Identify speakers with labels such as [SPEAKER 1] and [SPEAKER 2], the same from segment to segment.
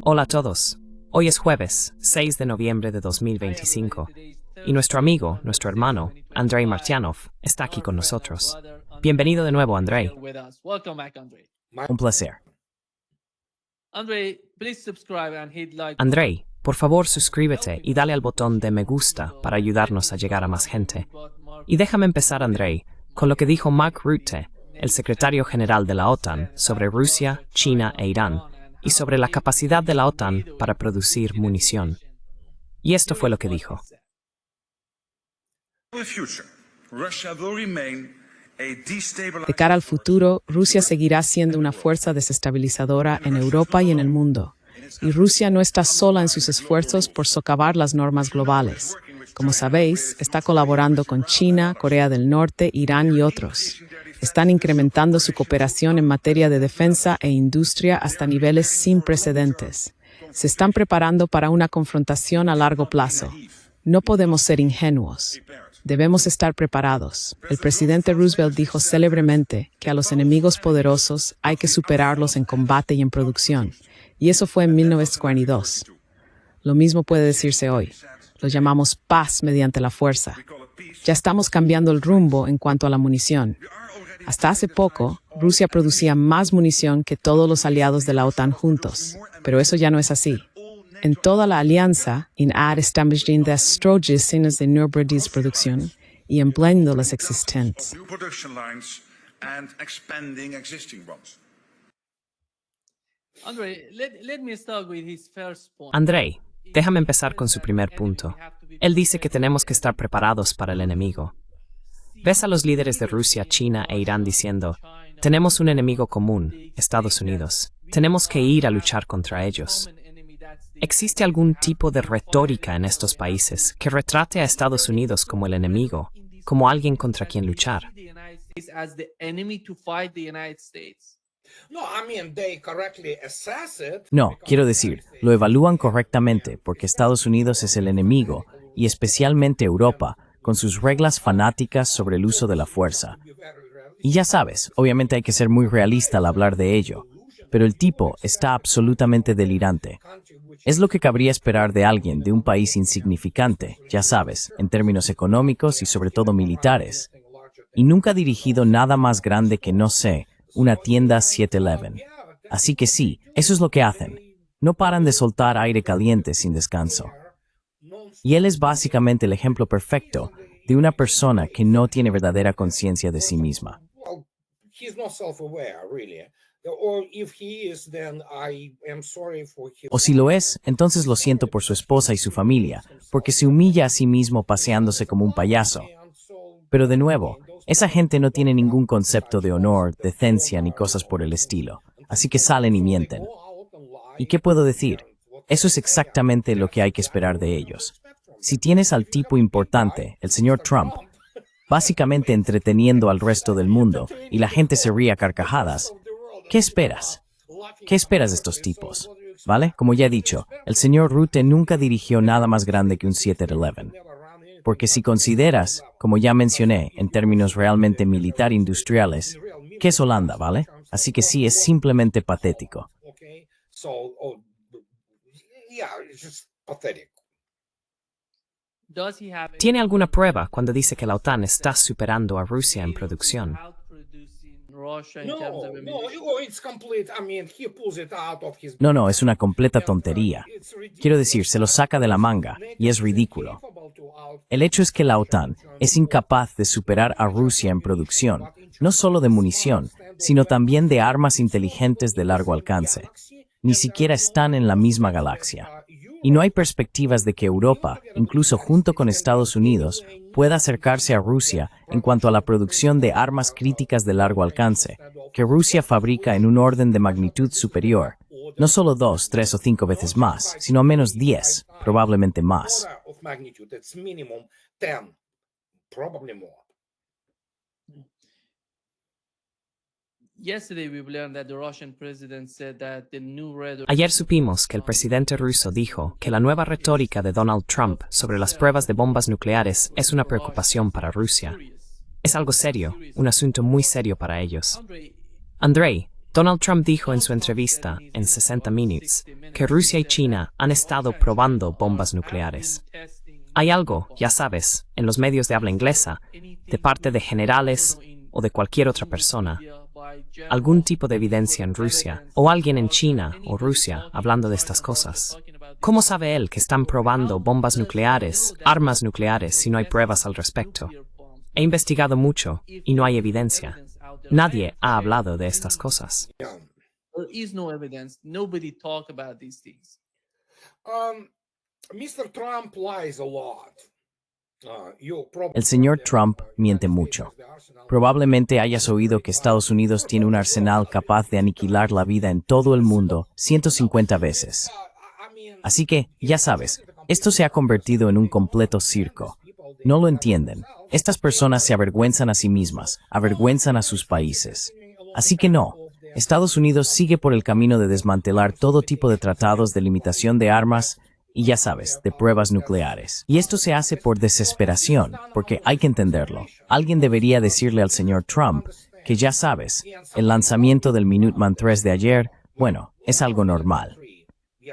[SPEAKER 1] Hola a todos. Hoy es jueves, 6 de noviembre de 2025, y nuestro amigo, nuestro hermano, Andrei Martyanov, está aquí con nosotros. Bienvenido de nuevo, Andrei.
[SPEAKER 2] Un placer.
[SPEAKER 1] Andrei, por favor suscríbete y dale al botón de me gusta para ayudarnos a llegar a más gente. Y déjame empezar, Andrei, con lo que dijo Mark Rutte, el secretario general de la OTAN, sobre Rusia, China e Irán, y sobre la capacidad de la OTAN para producir munición. Y esto fue lo que dijo.
[SPEAKER 3] De cara al futuro, Rusia seguirá siendo una fuerza desestabilizadora en Europa y en el mundo. Y Rusia no está sola en sus esfuerzos por socavar las normas globales. Como sabéis, está colaborando con China, Corea del Norte, Irán y otros. Están incrementando su cooperación en materia de defensa e industria hasta niveles sin precedentes. Se están preparando para una confrontación a largo plazo. No podemos ser ingenuos. Debemos estar preparados. El presidente Roosevelt dijo célebremente que a los enemigos poderosos hay que superarlos en combate y en producción. Y eso fue en 1942. Lo mismo puede decirse hoy. Lo llamamos paz mediante la fuerza. Ya estamos cambiando el rumbo en cuanto a la munición. Hasta hace poco, Rusia producía más munición que todos los aliados de la OTAN juntos. Pero eso ya no es así. En toda la alianza, estamos de astrogesinas de nueva producción y empleando las existentes.
[SPEAKER 1] Andrei, déjame empezar con su primer punto. Él dice que tenemos que estar preparados para el enemigo. Ves a los líderes de Rusia, China e Irán diciendo, tenemos un enemigo común, Estados Unidos. Tenemos que ir a luchar contra ellos. ¿Existe algún tipo de retórica en estos países que retrate a Estados Unidos como el enemigo, como alguien contra quien luchar?
[SPEAKER 2] No, quiero decir, lo evalúan correctamente porque Estados Unidos es el enemigo, y especialmente Europa, con sus reglas fanáticas sobre el uso de la fuerza. Y ya sabes, obviamente hay que ser muy realista al hablar de ello, pero el tipo está absolutamente delirante. Es lo que cabría esperar de alguien de un país insignificante, ya sabes, en términos económicos y sobre todo militares. Y nunca ha dirigido nada más grande que, no sé, una tienda 7-Eleven. Así que sí, eso es lo que hacen. No paran de soltar aire caliente sin descanso. Y él es básicamente el ejemplo perfecto de una persona que no tiene verdadera conciencia de sí misma. O si lo es, entonces lo siento por su esposa y su familia, porque se humilla a sí mismo paseándose como un payaso. Pero de nuevo, esa gente no tiene ningún concepto de honor, decencia ni cosas por el estilo, así que salen y mienten. ¿Y qué puedo decir? Eso es exactamente lo que hay que esperar de ellos. Si tienes al tipo importante, el señor Trump, básicamente entreteniendo al resto del mundo, y la gente se ríe a carcajadas, ¿qué esperas? ¿Qué esperas de estos tipos? ¿Vale? Como ya he dicho, el señor Rutte nunca dirigió nada más grande que un 7-Eleven. Porque si consideras, como ya mencioné, en términos realmente militar-industriales, ¿qué es Holanda, vale? Así que sí, es simplemente patético.
[SPEAKER 1] ¿Tiene alguna prueba cuando dice que la OTAN está superando a Rusia en producción?
[SPEAKER 2] No, es una completa tontería. Quiero decir, se lo saca de la manga, y es ridículo. El hecho es que la OTAN es incapaz de superar a Rusia en producción, no solo de munición, sino también de armas inteligentes de largo alcance. Ni siquiera están en la misma galaxia. Y no hay perspectivas de que Europa, incluso junto con Estados Unidos, pueda acercarse a Rusia en cuanto a la producción de armas críticas de largo alcance, que Rusia fabrica en un orden de magnitud superior, no solo 2, 3 o 5 veces más, sino al menos 10, probablemente más.
[SPEAKER 1] Ayer supimos que el presidente ruso dijo que la nueva retórica de Donald Trump sobre las pruebas de bombas nucleares es una preocupación para Rusia. Es algo serio, un asunto muy serio para ellos. Andrei, Donald Trump dijo en su entrevista en 60 Minutes que Rusia y China han estado probando bombas nucleares. Hay algo, ya sabes, en los medios de habla inglesa, de parte de generales o de cualquier otra persona, algún tipo de evidencia en Rusia, o alguien en China o Rusia hablando de estas cosas. ¿Cómo sabe él que están probando bombas nucleares, armas nucleares, si no hay pruebas al respecto? He investigado mucho y no hay evidencia. Nadie ha hablado de estas cosas.
[SPEAKER 4] There is no evidence. Nobody talk about these things.
[SPEAKER 5] Mr. Trump lies a lot.
[SPEAKER 2] El señor Trump miente mucho. Probablemente hayas oído que Estados Unidos tiene un arsenal capaz de aniquilar la vida en todo el mundo 150 veces. Así que, ya sabes, esto se ha convertido en un completo circo. No lo entienden. Estas personas se avergüenzan a sí mismas, avergüenzan a sus países. Así que no. Estados Unidos sigue por el camino de desmantelar todo tipo de tratados de limitación de armas y, ya sabes, de pruebas nucleares. Y esto se hace por desesperación, porque hay que entenderlo. Alguien debería decirle al señor Trump que, ya sabes, el lanzamiento del Minuteman III de ayer, bueno, es algo normal.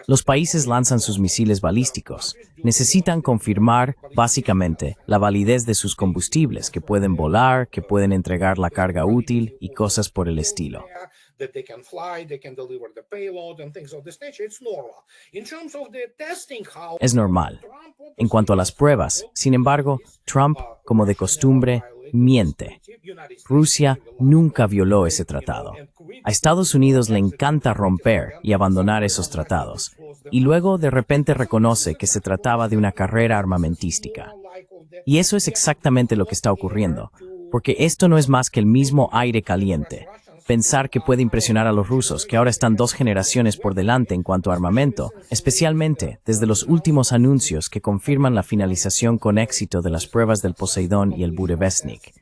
[SPEAKER 2] Los países lanzan sus misiles balísticos. Necesitan confirmar, básicamente, la validez de sus combustibles, que pueden volar, que pueden entregar la carga útil y cosas por el estilo. Es normal. En cuanto a las pruebas, sin embargo, Trump, como de costumbre, miente. Rusia nunca violó ese tratado. A Estados Unidos le encanta romper y abandonar esos tratados, y luego de repente reconoce que se trataba de una carrera armamentística. Y eso es exactamente lo que está ocurriendo, porque esto no es más que el mismo aire caliente. Pensar que puede impresionar a los rusos, que ahora están 2 generaciones por delante en cuanto a armamento, especialmente desde los últimos anuncios que confirman la finalización con éxito de las pruebas del Poseidón y el Burevestnik.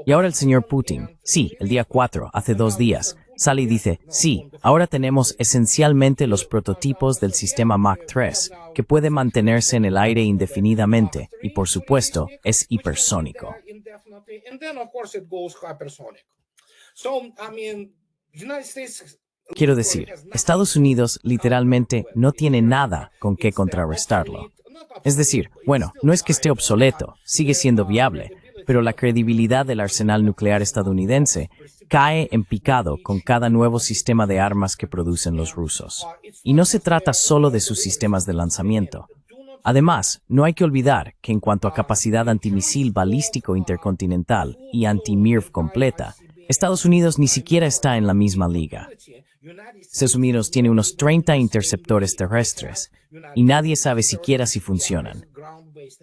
[SPEAKER 2] Y ahora el señor Putin, sí, el día 4, hace 2 días, sale y dice, sí, ahora tenemos esencialmente los prototipos del sistema Mach 3, que puede mantenerse en el aire indefinidamente, y por supuesto, es hipersónico. Quiero decir, Estados Unidos literalmente no tiene nada con qué contrarrestarlo. Es decir, bueno, no es que esté obsoleto, sigue siendo viable, pero la credibilidad del arsenal nuclear estadounidense cae en picado con cada nuevo sistema de armas que producen los rusos. Y no se trata solo de sus sistemas de lanzamiento. Además, no hay que olvidar que en cuanto a capacidad antimisil balístico intercontinental y anti-MIRV completa, Estados Unidos ni siquiera está en la misma liga. Estados Unidos tiene unos 30 interceptores terrestres y nadie sabe siquiera si funcionan.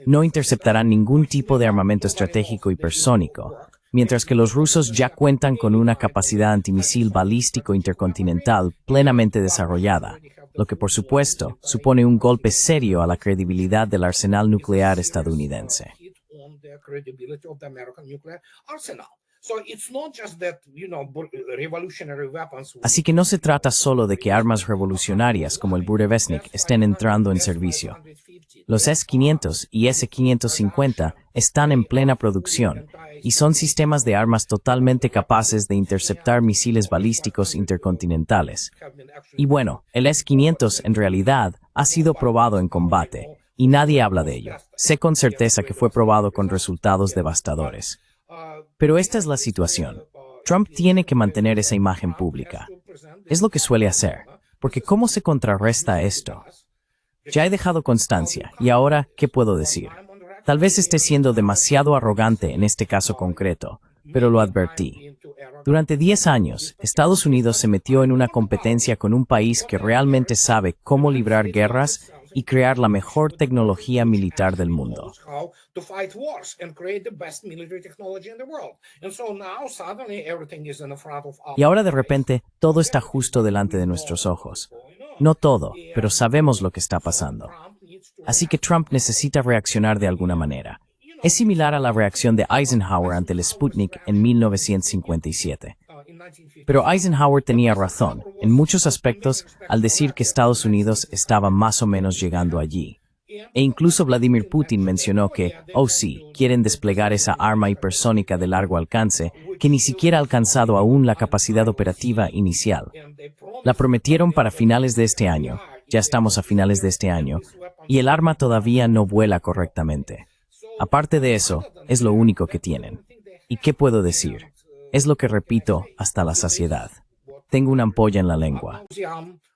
[SPEAKER 2] No interceptarán ningún tipo de armamento estratégico hipersónico, mientras que los rusos ya cuentan con una capacidad antimisil balístico intercontinental plenamente desarrollada, lo que por supuesto supone un golpe serio a la credibilidad del arsenal nuclear estadounidense. Así que no se trata solo de que armas revolucionarias como el Burevestnik estén entrando en servicio. Los S-500 y S-550 están en plena producción y son sistemas de armas totalmente capaces de interceptar misiles balísticos intercontinentales. Y bueno, el S-500 en realidad ha sido probado en combate y nadie habla de ello. Sé con certeza que fue probado con resultados devastadores. Pero esta es la situación. Trump tiene que mantener esa imagen pública. Es lo que suele hacer, porque ¿cómo se contrarresta esto? Ya he dejado constancia, y ahora, ¿qué puedo decir? Tal vez esté siendo demasiado arrogante en este caso concreto, pero lo advertí. Durante 10 años, Estados Unidos se metió en una competencia con un país que realmente sabe cómo librar guerras y crear la mejor tecnología militar del mundo. Y ahora de repente, todo está justo delante de nuestros ojos. No todo, pero sabemos lo que está pasando. Así que Trump necesita reaccionar de alguna manera. Es similar a la reacción de Eisenhower ante el Sputnik en 1957. Pero Eisenhower tenía razón, en muchos aspectos, al decir que Estados Unidos estaba más o menos llegando allí. E incluso Vladimir Putin mencionó que, oh sí, quieren desplegar esa arma hipersónica de largo alcance, que ni siquiera ha alcanzado aún la capacidad operativa inicial. La prometieron para finales de este año, Ya estamos a finales de este año, y el arma todavía no vuela correctamente. Aparte de eso, es lo único que tienen. ¿Y qué puedo decir? Es lo que repito hasta la saciedad. Tengo una ampolla en la lengua.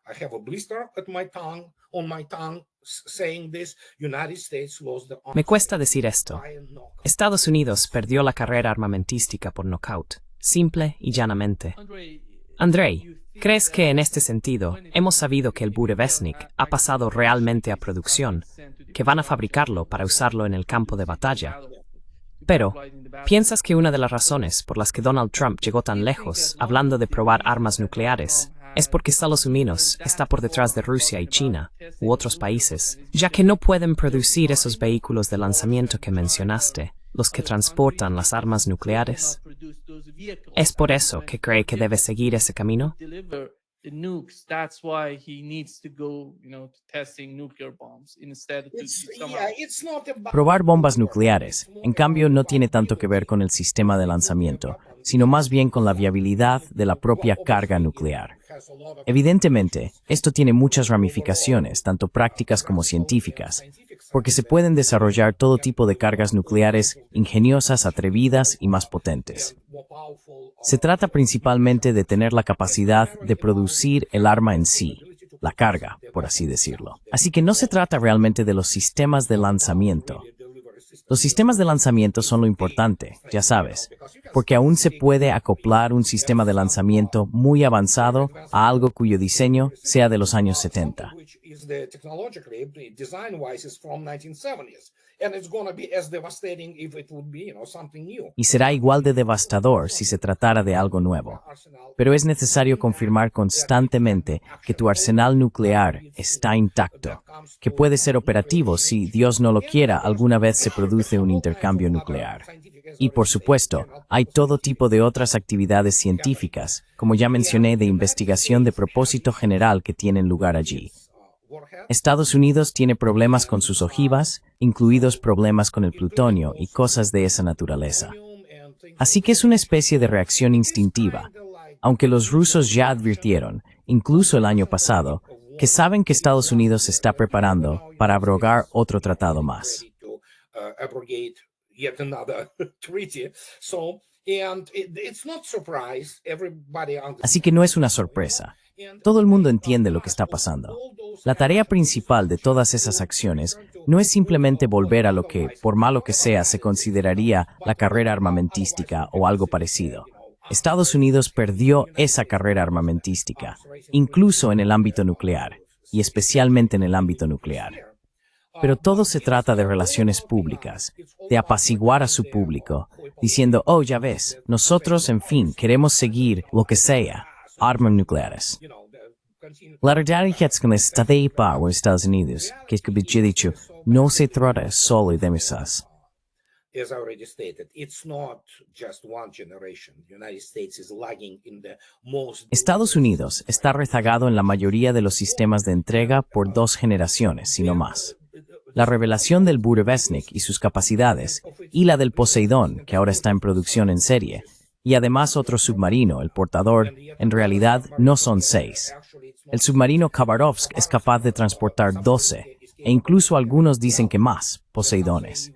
[SPEAKER 5] I have a blister at my tongue, on my tongue, saying this. United States lost the
[SPEAKER 1] Me cuesta decir esto.
[SPEAKER 5] by a knockout.
[SPEAKER 1] Estados Unidos perdió la carrera armamentística por nocaut, simple y llanamente. Andrei, ¿crees que en este sentido hemos sabido que el Burevestnik ha pasado realmente a producción, que van a fabricarlo para usarlo en el campo de batalla? Pero, ¿piensas que una de las razones por las que Donald Trump llegó tan lejos hablando de probar armas nucleares es porque Estados Unidos está por detrás de Rusia y China u otros países, ya que no pueden producir esos vehículos de lanzamiento que mencionaste, los que transportan las armas nucleares? ¿Es por eso que cree que debe seguir ese camino?
[SPEAKER 4] The nukes. That's why he needs to go, to testing nuclear bombs instead of
[SPEAKER 5] It's not about
[SPEAKER 2] Probar bombas nucleares, en cambio, no tiene tanto que ver con el sistema de lanzamiento, sino más bien con la viabilidad de la propia carga nuclear. Evidentemente, esto tiene muchas ramificaciones, tanto prácticas como científicas, porque se pueden desarrollar todo tipo de cargas nucleares ingeniosas, atrevidas y más potentes.
[SPEAKER 5] more powerful.
[SPEAKER 2] Se trata principalmente de tener la capacidad de producir el arma en sí, la carga, por así decirlo. Así que no se trata realmente de los sistemas de lanzamiento. Los sistemas de lanzamiento son lo importante, ya sabes, porque aún se puede acoplar un sistema de lanzamiento muy avanzado a algo cuyo diseño sea de los años 70.
[SPEAKER 5] Which is the technologically design-wise is from 1970s, and it's going to be as devastating if it would be, something new.
[SPEAKER 2] Y será igual de devastador si se tratara de algo nuevo. Pero es necesario confirmar constantemente que tu arsenal nuclear está intacto, que puede ser operativo si, Dios no lo quiera, alguna vez se produce un intercambio nuclear. Y por supuesto, hay todo tipo de otras actividades científicas, como ya mencioné, de investigación de propósito general que tienen lugar allí. Estados Unidos tiene problemas con sus ojivas, incluidos problemas con el plutonio y cosas de esa naturaleza. Así que es una especie de reacción instintiva, aunque los rusos ya advirtieron, incluso el año pasado, que saben que Estados Unidos se está preparando para abrogar otro tratado más.
[SPEAKER 5] Abrogate yet another treaty. So, and it's not surprise. Everybody
[SPEAKER 2] Así que no es una sorpresa. Todo el mundo entiende lo que está pasando. La tarea principal de todas esas acciones no es simplemente volver a lo que, por malo que sea, se consideraría la carrera armamentística o algo parecido. Estados Unidos perdió esa carrera armamentística, incluso en el ámbito nuclear, y especialmente en el ámbito nuclear. Pero todo se trata de relaciones públicas, de apaciguar a su público, diciendo, oh, ya ves, nosotros, en fin, queremos seguir lo que sea, armas nucleares. La realidad es que en esta etapa de Estados Unidos, que es como he dicho, no se trata solo de misas.
[SPEAKER 5] as I already stated, it's not just one generation. The United States is lagging in the most.
[SPEAKER 2] Estados Unidos está rezagado en la mayoría de los sistemas de entrega por 2 generaciones, si no más. La revelación del Burevestnik y sus capacidades, y la del Poseidón, que ahora está en producción en serie, y además otro submarino, el Portador, en realidad no son 6. El submarino Khabarovsk es capaz de transportar 12, e incluso algunos dicen que más, Poseidones.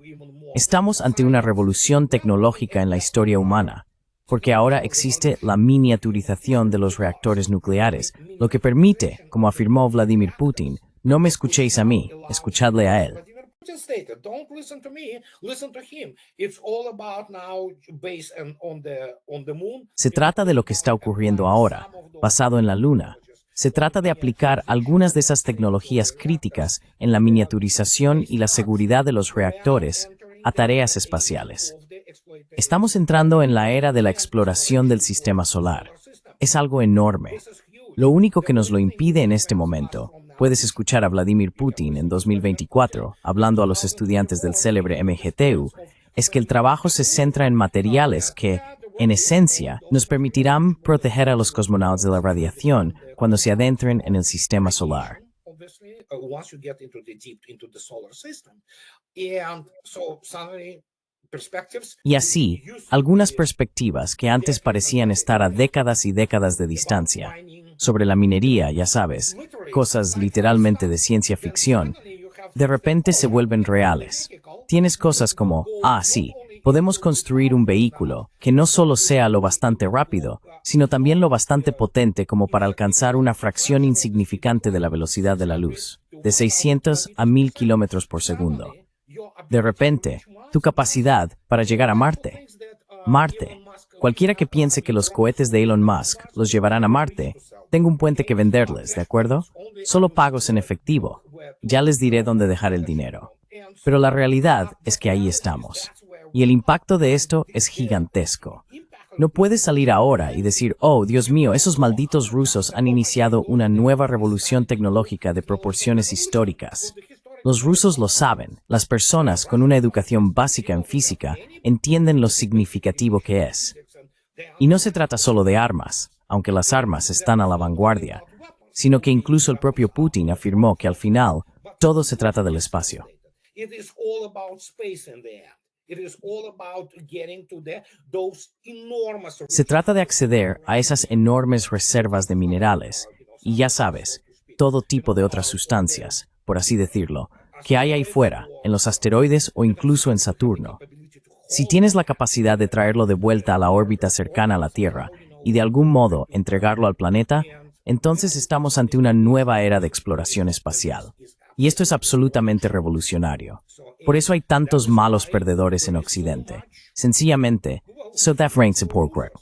[SPEAKER 2] Estamos ante una revolución tecnológica en la historia humana, porque ahora existe la miniaturización de los reactores nucleares, lo que permite, como afirmó Vladimir Putin, no me escuchéis a mí, escuchadle a él.
[SPEAKER 5] Vladimir Putin stated, don't listen to me, listen to him. It's all about now based on the moon.
[SPEAKER 2] Se trata de lo que está ocurriendo ahora, basado en la Luna. Se trata de aplicar algunas de esas tecnologías críticas en la miniaturización y la seguridad de los reactores a tareas espaciales. Estamos entrando en la era de la exploración del sistema solar. Es algo enorme. Lo único que nos lo impide en este momento, puedes escuchar a Vladimir Putin en 2024 hablando a los estudiantes del célebre MGTU, es que el trabajo se centra en materiales que, en esencia, nos permitirán proteger a los cosmonautas de la radiación cuando se adentren en el sistema solar.
[SPEAKER 5] Obviously, once you get deep into the solar system, and so suddenly perspectives.
[SPEAKER 2] Y así, algunas perspectivas que antes parecían estar a décadas y décadas de distancia, sobre la minería, ya sabes, cosas literalmente de ciencia ficción, de repente se vuelven reales. Tienes cosas como, sí, podemos construir un vehículo que no solo sea lo bastante rápido, sino también lo bastante potente como para alcanzar una fracción insignificante de la velocidad de la luz, de 600 a 1000 kilómetros por segundo. De repente, tu capacidad para llegar a Marte. Marte. Cualquiera que piense que los cohetes de Elon Musk los llevarán a Marte, tengo un puente que venderles, ¿de acuerdo? Solo pagos en efectivo. Ya les diré dónde dejar el dinero. Pero la realidad es que ahí estamos. Y el impacto de esto es gigantesco. No puedes salir ahora y decir, oh, Dios mío, esos malditos rusos han iniciado una nueva revolución tecnológica de proporciones históricas. Los rusos lo saben. Las personas con una educación básica en física entienden lo significativo que es. Y no se trata solo de armas, aunque las armas están a la vanguardia, sino que incluso el propio Putin afirmó que al final todo se trata del espacio. Se trata de acceder a esas enormes reservas de minerales y ya sabes, todo tipo de otras sustancias, por así decirlo, que hay ahí fuera, en los asteroides o incluso en Saturno. Si tienes la capacidad de traerlo de vuelta a la órbita cercana a la Tierra y de algún modo entregarlo al planeta, entonces estamos ante una nueva era de exploración espacial. Y esto es absolutamente revolucionario. Por eso hay tantos malos perdedores en Occidente. Sencillamente, so that reigns support group.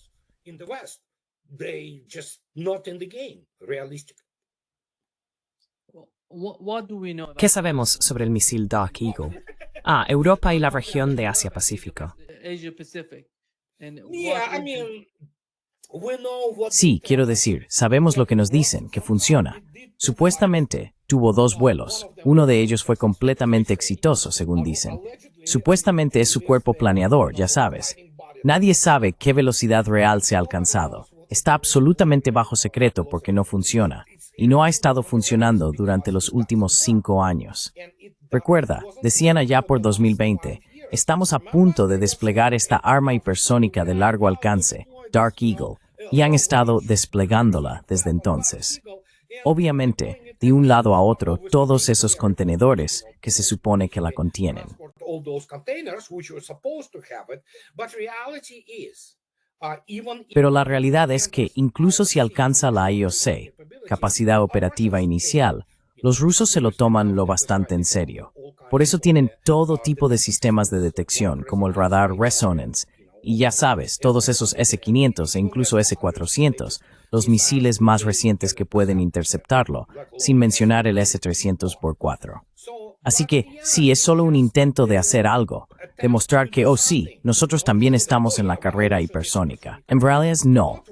[SPEAKER 1] ¿Qué sabemos sobre el misil Dark Eagle? Europa y la región de Asia-Pacífico.
[SPEAKER 2] Sí, quiero decir, sabemos lo que nos dicen, que funciona. Supuestamente, tuvo 2 vuelos. Uno de ellos fue completamente exitoso, según dicen. Supuestamente es su cuerpo planeador, ya sabes. Nadie sabe qué velocidad real se ha alcanzado. Está absolutamente bajo secreto porque no funciona. Y no ha estado funcionando durante los últimos 5 años. Recuerda, decían allá por 2020, estamos a punto de desplegar esta arma hipersónica de largo alcance, Dark Eagle, y han estado desplegándola desde entonces. Obviamente, de un lado a otro, todos esos contenedores que se supone que la contienen. Pero la realidad es que incluso si alcanza la IOC, capacidad operativa inicial, los rusos se lo toman lo bastante en serio. Por eso tienen todo tipo de sistemas de detección, como el radar Resonance, y ya sabes, todos esos S-500 e incluso S-400, los misiles más recientes que pueden interceptarlo, sin mencionar el S-300x4. Así que, sí, es solo un intento de hacer algo, demostrar que, oh sí, nosotros también estamos en la carrera hipersónica. En realidad, no.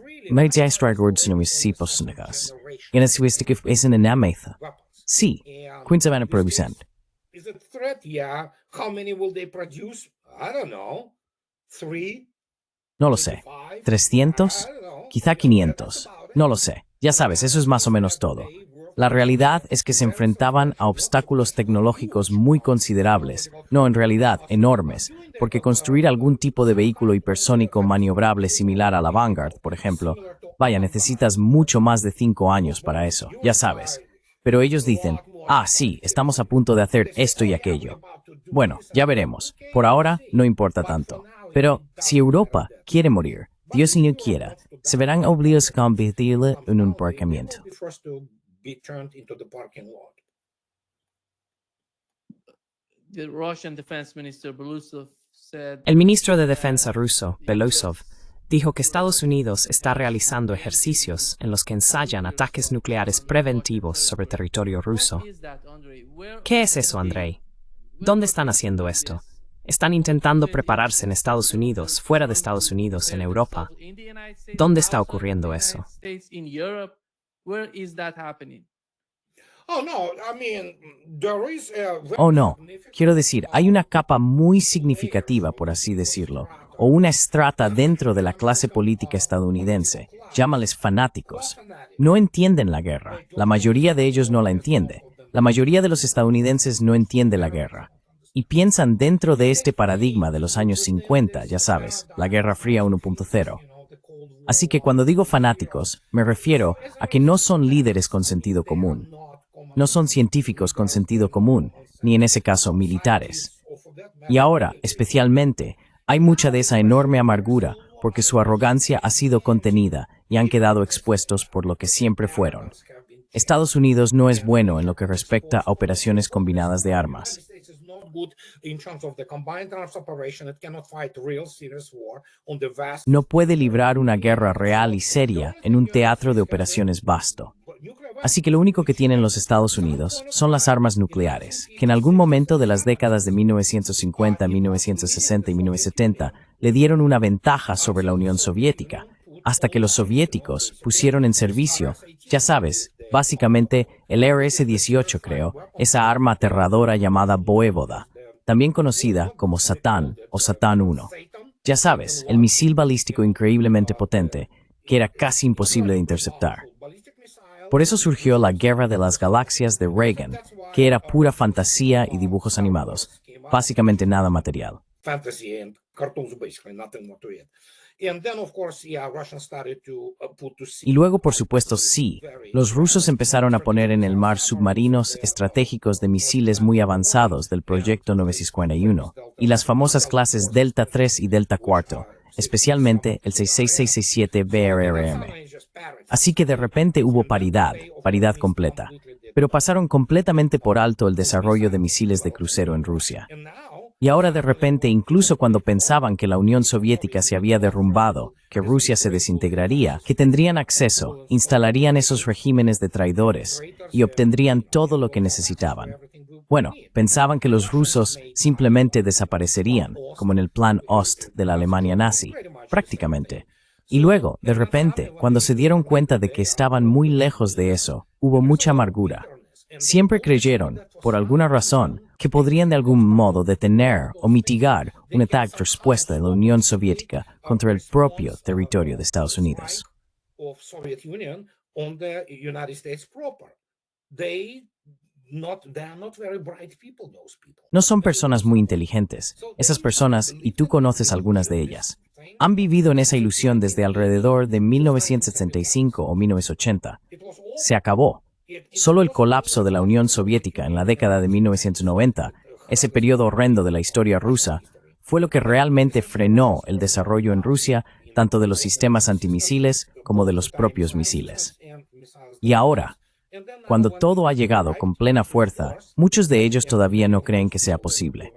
[SPEAKER 2] Sí, Quince producent. No lo sé. ¿300? Quizá 500. No lo sé. Ya sabes, eso es más o menos todo. La realidad es que se enfrentaban a obstáculos tecnológicos muy considerables, no, en realidad, enormes, porque construir algún tipo de vehículo hipersónico maniobrable similar a la Vanguard, por ejemplo, vaya, necesitas mucho más de 5 años para eso, ya sabes. Pero ellos dicen, sí, estamos a punto de hacer esto y aquello. Bueno, ya veremos. Por ahora, no importa tanto. Pero, si Europa quiere morir, Dios y no quiera, se verán obligados a convertirla en un aparcamiento.
[SPEAKER 1] El ministro de Defensa ruso, Belousov, dijo que Estados Unidos está realizando ejercicios en los que ensayan ataques nucleares preventivos sobre territorio ruso. ¿Qué es eso, Andrei? ¿Dónde están haciendo esto? ¿Están intentando prepararse en Estados Unidos, fuera de Estados Unidos, en Europa? ¿Dónde está ocurriendo eso?
[SPEAKER 2] Oh, no. Quiero decir, hay una capa muy significativa, por así decirlo, o una estrata dentro de la clase política estadounidense. Llámales fanáticos. No entienden la guerra. La mayoría de ellos no la entiende. La mayoría de los estadounidenses no entiende la guerra. Y piensan dentro de este paradigma de los años 50, ya sabes, la Guerra Fría 1.0. Así que cuando digo fanáticos, me refiero a que no son líderes con sentido común. No son científicos con sentido común, ni en ese caso militares. Y ahora, especialmente, hay mucha de esa enorme amargura porque su arrogancia ha sido contenida y han quedado expuestos por lo que siempre fueron. Estados Unidos no es bueno en lo que respecta a operaciones combinadas de armas. No puede librar una guerra real y seria en un teatro de operaciones vasto. Así que lo único que tienen los Estados Unidos son las armas nucleares, que en algún momento de las décadas de 1950, 1960 y 1970 le dieron una ventaja sobre la Unión Soviética, hasta que los soviéticos pusieron en servicio, ya sabes, básicamente el RS-18 creo, esa arma aterradora llamada Voévoda, también conocida como Satán o Satán I. Ya sabes, el misil balístico increíblemente potente, que era casi imposible de interceptar. Por eso surgió la Guerra de las Galaxias de Reagan, que era pura fantasía y dibujos animados, básicamente nada material. Y luego, por supuesto, sí, los rusos empezaron a poner en el mar submarinos estratégicos de misiles muy avanzados del proyecto 941 y las famosas clases Delta III y Delta IV, especialmente el 66667 BRRM. Así que de repente hubo paridad completa, pero pasaron completamente por alto el desarrollo de misiles de crucero en Rusia. Y ahora de repente, incluso cuando pensaban que la Unión Soviética se había derrumbado, que Rusia se desintegraría, que tendrían acceso, instalarían esos regímenes de traidores y obtendrían todo lo que necesitaban. Bueno, pensaban que los rusos simplemente desaparecerían, como en el Plan Ost de la Alemania nazi, prácticamente. Y luego, de repente, cuando se dieron cuenta de que estaban muy lejos de eso, hubo mucha amargura. Siempre creyeron, por alguna razón, que podrían de algún modo detener o mitigar un ataque respuesta de la Unión Soviética contra el propio territorio de Estados Unidos. No son personas muy inteligentes. Esas personas, y tú conoces algunas de ellas, han vivido en esa ilusión desde alrededor de 1975 o 1980. Se acabó. Solo el colapso de la Unión Soviética en la década de 1990, ese periodo horrendo de la historia rusa, fue lo que realmente frenó el desarrollo en Rusia tanto de los sistemas antimisiles como de los propios misiles. Y ahora, cuando todo ha llegado con plena fuerza, muchos de ellos todavía no creen que sea posible.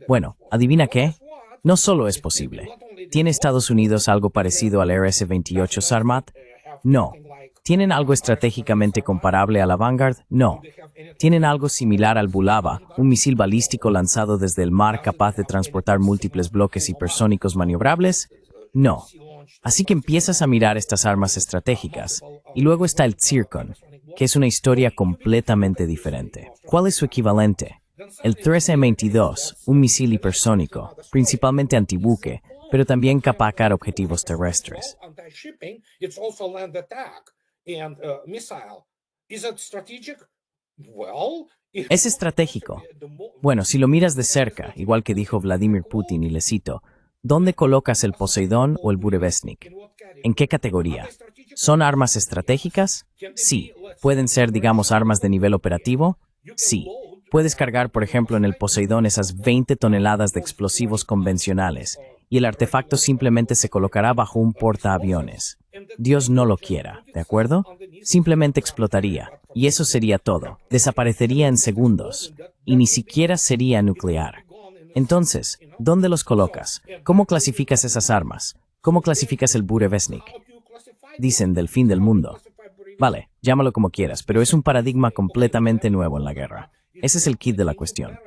[SPEAKER 2] Bueno, ¿adivina qué? No solo es posible. ¿Tiene Estados Unidos algo parecido al RS-28 Sarmat? No. ¿Tienen algo estratégicamente comparable a la Vanguard? No. ¿Tienen algo similar al Bulava, un misil balístico lanzado desde el mar capaz de transportar múltiples bloques hipersónicos maniobrables? No. Así que empiezas a mirar estas armas estratégicas, y luego está el Zircon, que es una historia completamente diferente. ¿Cuál es su equivalente? El 13M-22, un misil hipersónico, principalmente antibuque, pero también capaz de atacar objetivos terrestres. Es estratégico. Bueno, si lo miras de cerca, igual que dijo Vladimir Putin, y le cito, ¿dónde colocas el Poseidón o el Burevestnik? ¿En qué categoría? ¿Son armas estratégicas? Sí. ¿Pueden ser, digamos, armas de nivel operativo? Sí. Puedes cargar, por ejemplo, en el Poseidón esas 20 toneladas de explosivos convencionales, y el artefacto simplemente se colocará bajo un portaaviones. Dios no lo quiera, ¿de acuerdo? Simplemente explotaría, y eso sería todo. Desaparecería en segundos, y ni siquiera sería nuclear. Entonces, ¿dónde los colocas? ¿Cómo clasificas esas armas? ¿Cómo clasificas el Burevestnik? Dicen del fin del mundo. Vale, llámalo como quieras, pero es un paradigma completamente nuevo en la guerra. Ese es el kit de la cuestión.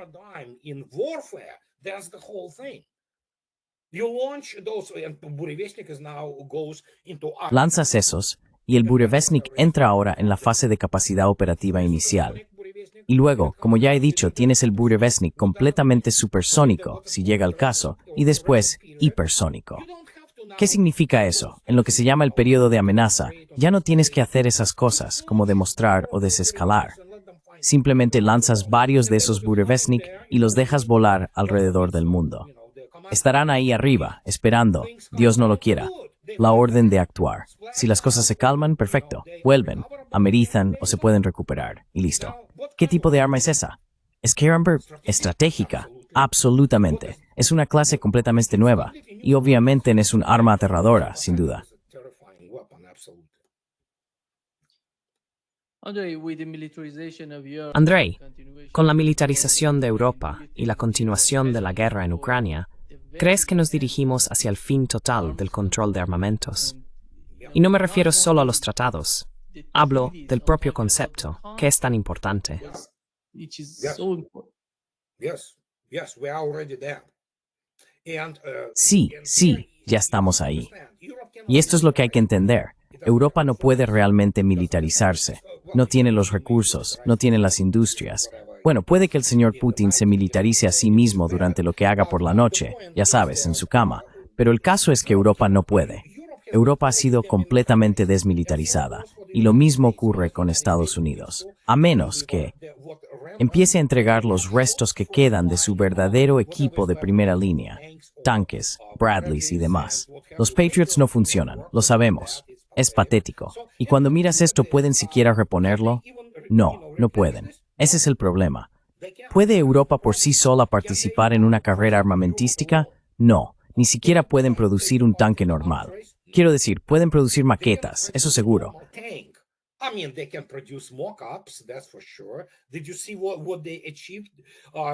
[SPEAKER 2] Lanzas esos, y el Burevestnik entra ahora en la fase de capacidad operativa inicial. Y luego, como ya he dicho, tienes el Burevestnik completamente supersónico, si llega el caso, y después hipersónico. ¿Qué significa eso? En lo que se llama el periodo de amenaza, ya no tienes que hacer esas cosas, como demostrar o desescalar. Simplemente lanzas varios de esos Burevestnik y los dejas volar alrededor del mundo. Estarán ahí arriba, esperando, Dios no lo quiera, la orden de actuar. Si las cosas se calman, perfecto. Vuelven, amerizan o se pueden recuperar. Y listo. ¿Qué tipo de arma es esa? Es Kerambir estratégica. Absolutamente. Es una clase completamente nueva. Y obviamente es un arma aterradora, sin duda.
[SPEAKER 1] Andrei, con la militarización de Europa y la continuación de la guerra en Ucrania, ¿crees que nos dirigimos hacia el fin total del control de armamentos? Y no me refiero solo a los tratados. Hablo del propio concepto, que es tan importante.
[SPEAKER 2] Sí, ya estamos ahí. Y esto es lo que hay que entender. Europa no puede realmente militarizarse. No tiene los recursos, no tiene las industrias. Bueno, puede que el señor Putin se militarice a sí mismo durante lo que haga por la noche, ya sabes, en su cama. Pero el caso es que Europa no puede. Europa ha sido completamente desmilitarizada. Y lo mismo ocurre con Estados Unidos. A menos que empiece a entregar los restos que quedan de su verdadero equipo de primera línea. Tanques, Bradleys y demás. Los Patriots no funcionan, lo sabemos. Es patético. Y cuando miras esto, ¿pueden siquiera reponerlo? No, no pueden. Ese es el problema. ¿Puede Europa por sí sola participar en una carrera armamentística? No, ni siquiera pueden producir un tanque normal. Quiero decir, pueden producir maquetas, eso seguro.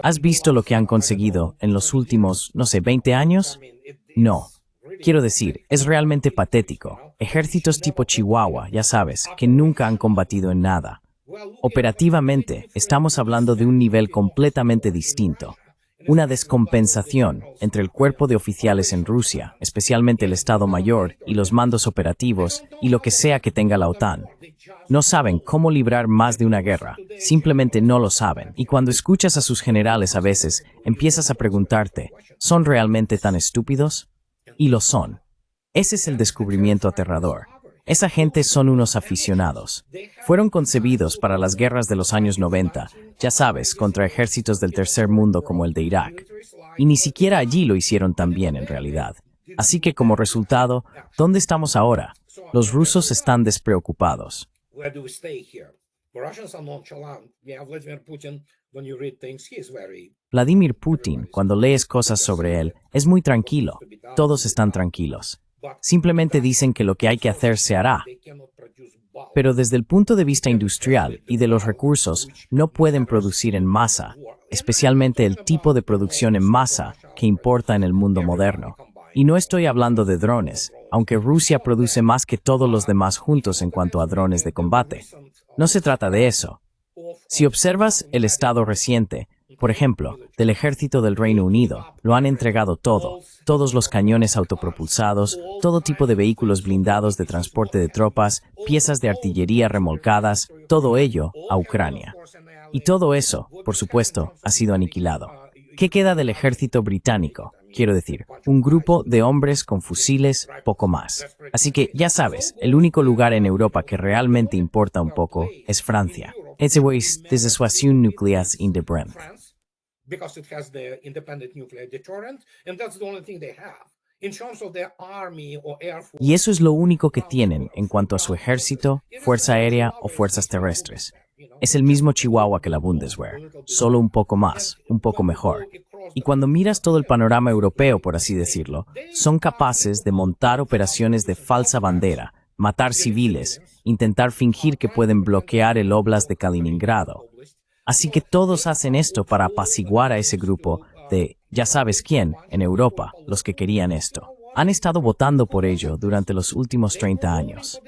[SPEAKER 2] ¿Has visto lo que han conseguido en los últimos, no sé, 20 años? No. Quiero decir, es realmente patético. Ejércitos tipo Chihuahua, ya sabes, que nunca han combatido en nada. Operativamente, estamos hablando de un nivel completamente distinto. Una descompensación entre el cuerpo de oficiales en Rusia, especialmente el Estado Mayor y los mandos operativos y lo que sea que tenga la OTAN. No saben cómo librar más de una guerra, simplemente no lo saben. Y cuando escuchas a sus generales a veces, empiezas a preguntarte, ¿son realmente tan estúpidos? Y lo son. Ese es el descubrimiento aterrador. Esa gente son unos aficionados. Fueron concebidos para las guerras de los años 90, ya sabes, contra ejércitos del tercer mundo como el de Irak. Y ni siquiera allí lo hicieron tan bien en realidad. Así que como resultado, ¿dónde estamos ahora? Los rusos están despreocupados. Vladimir Putin, cuando lees cosas sobre él, es muy tranquilo. Todos están tranquilos. Simplemente dicen que lo que hay que hacer se hará. Pero desde el punto de vista industrial y de los recursos, no pueden producir en masa, especialmente el tipo de producción en masa que importa en el mundo moderno. Y no estoy hablando de drones, aunque Rusia produce más que todos los demás juntos en cuanto a drones de combate. No se trata de eso. Si observas el estado reciente, por ejemplo, del ejército del Reino Unido, lo han entregado todo, todos los cañones autopropulsados, todo tipo de vehículos blindados de transporte de tropas, piezas de artillería remolcadas, todo ello a Ucrania. Y todo eso, por supuesto, ha sido aniquilado. ¿Qué queda del ejército británico? Quiero decir, un grupo de hombres con fusiles, poco más. Así que, ya sabes, el único lugar en Europa que realmente importa un poco es Francia. Ese es de dissuasión nuclear independiente.
[SPEAKER 5] Because it has the independent nuclear deterrent, and that's the only thing they have. In terms of their army or air force,
[SPEAKER 2] Y eso es lo único que tienen en cuanto a su ejército, fuerza aérea o fuerzas terrestres. Es el mismo Chihuahua que la Bundeswehr, solo un poco más, un poco mejor. Y cuando miras todo el panorama europeo, por así decirlo, son capaces de montar operaciones de falsa bandera, matar civiles, intentar fingir que pueden bloquear el Oblast de Kaliningrado. Así que todos hacen esto para apaciguar a ese grupo de, ya sabes quién, en Europa, los que querían esto. Han estado votando por ello durante los últimos 30 años.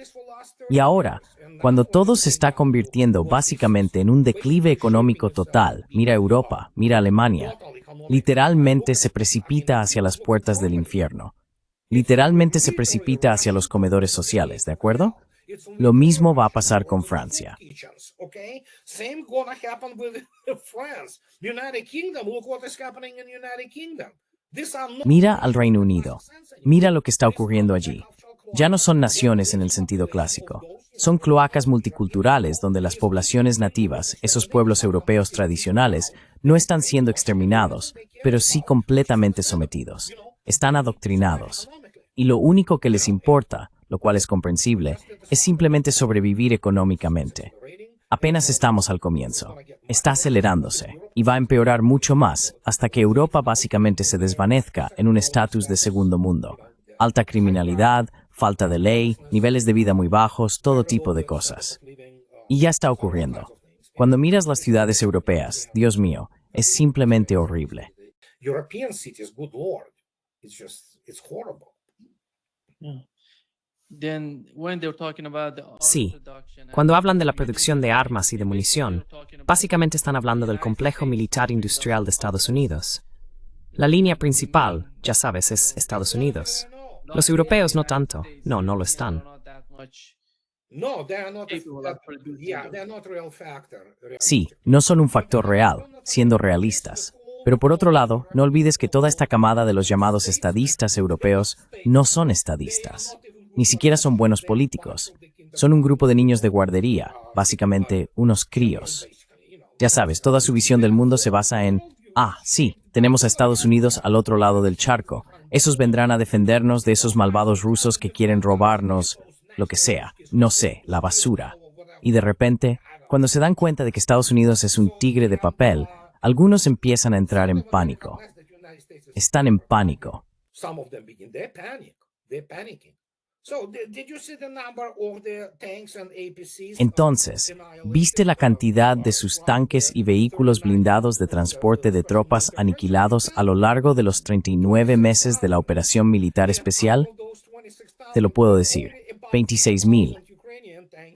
[SPEAKER 2] Y ahora, cuando todo se está convirtiendo básicamente en un declive económico total, mira Europa, mira Alemania, literalmente se precipita hacia las puertas del infierno. Literalmente se precipita hacia los comedores sociales, ¿de acuerdo? Lo mismo va a pasar con Francia. Mira al Reino Unido. Mira lo que está ocurriendo allí. Ya no son naciones en el sentido clásico. Son cloacas multiculturales donde las poblaciones nativas, esos pueblos europeos tradicionales, no están siendo exterminados, pero sí completamente sometidos. Están adoctrinados. Y lo único que les importa, lo cual es comprensible, es simplemente sobrevivir económicamente. Apenas estamos al comienzo. Está acelerándose y va a empeorar mucho más hasta que Europa básicamente se desvanezca en un estatus de segundo mundo. Alta criminalidad, falta de ley, niveles de vida muy bajos, todo tipo de cosas. Y ya está ocurriendo. Cuando miras las ciudades europeas, Dios mío, es simplemente horrible.
[SPEAKER 5] European cities, good lord, it's horrible.
[SPEAKER 4] Yeah. Then when they're talking about the
[SPEAKER 1] Sí,
[SPEAKER 4] production and
[SPEAKER 1] cuando hablan de la producción de armas y de munición, básicamente están hablando del complejo militar industrial de Estados Unidos. La línea principal, ya sabes, es Estados Unidos. Los europeos no tanto. No, no lo están.
[SPEAKER 5] No, they are not.
[SPEAKER 4] Capable of producing
[SPEAKER 5] Yeah,
[SPEAKER 4] them.
[SPEAKER 5] they are not real factor.
[SPEAKER 2] Sí, no son un factor real, siendo realistas. Pero por otro lado, no olvides que toda esta camada de los llamados estadistas europeos no son estadistas. Ni siquiera son buenos políticos. Son un grupo de niños de guardería, básicamente unos críos. Ya sabes, toda su visión del mundo se basa en, sí, tenemos a Estados Unidos al otro lado del charco. Esos vendrán a defendernos de esos malvados rusos que quieren robarnos, lo que sea, no sé, la basura. Y de repente, cuando se dan cuenta de que Estados Unidos es un tigre de papel, algunos empiezan a entrar en pánico. Están en pánico.
[SPEAKER 5] Some of them begin. They panic. They're panicking. So, did you see the number of the tanks and APCs?
[SPEAKER 2] Entonces, ¿viste la cantidad de sus tanques y vehículos blindados de transporte de tropas aniquilados a lo largo de los 39 meses de la operación militar especial? Te lo puedo decir, 26,000.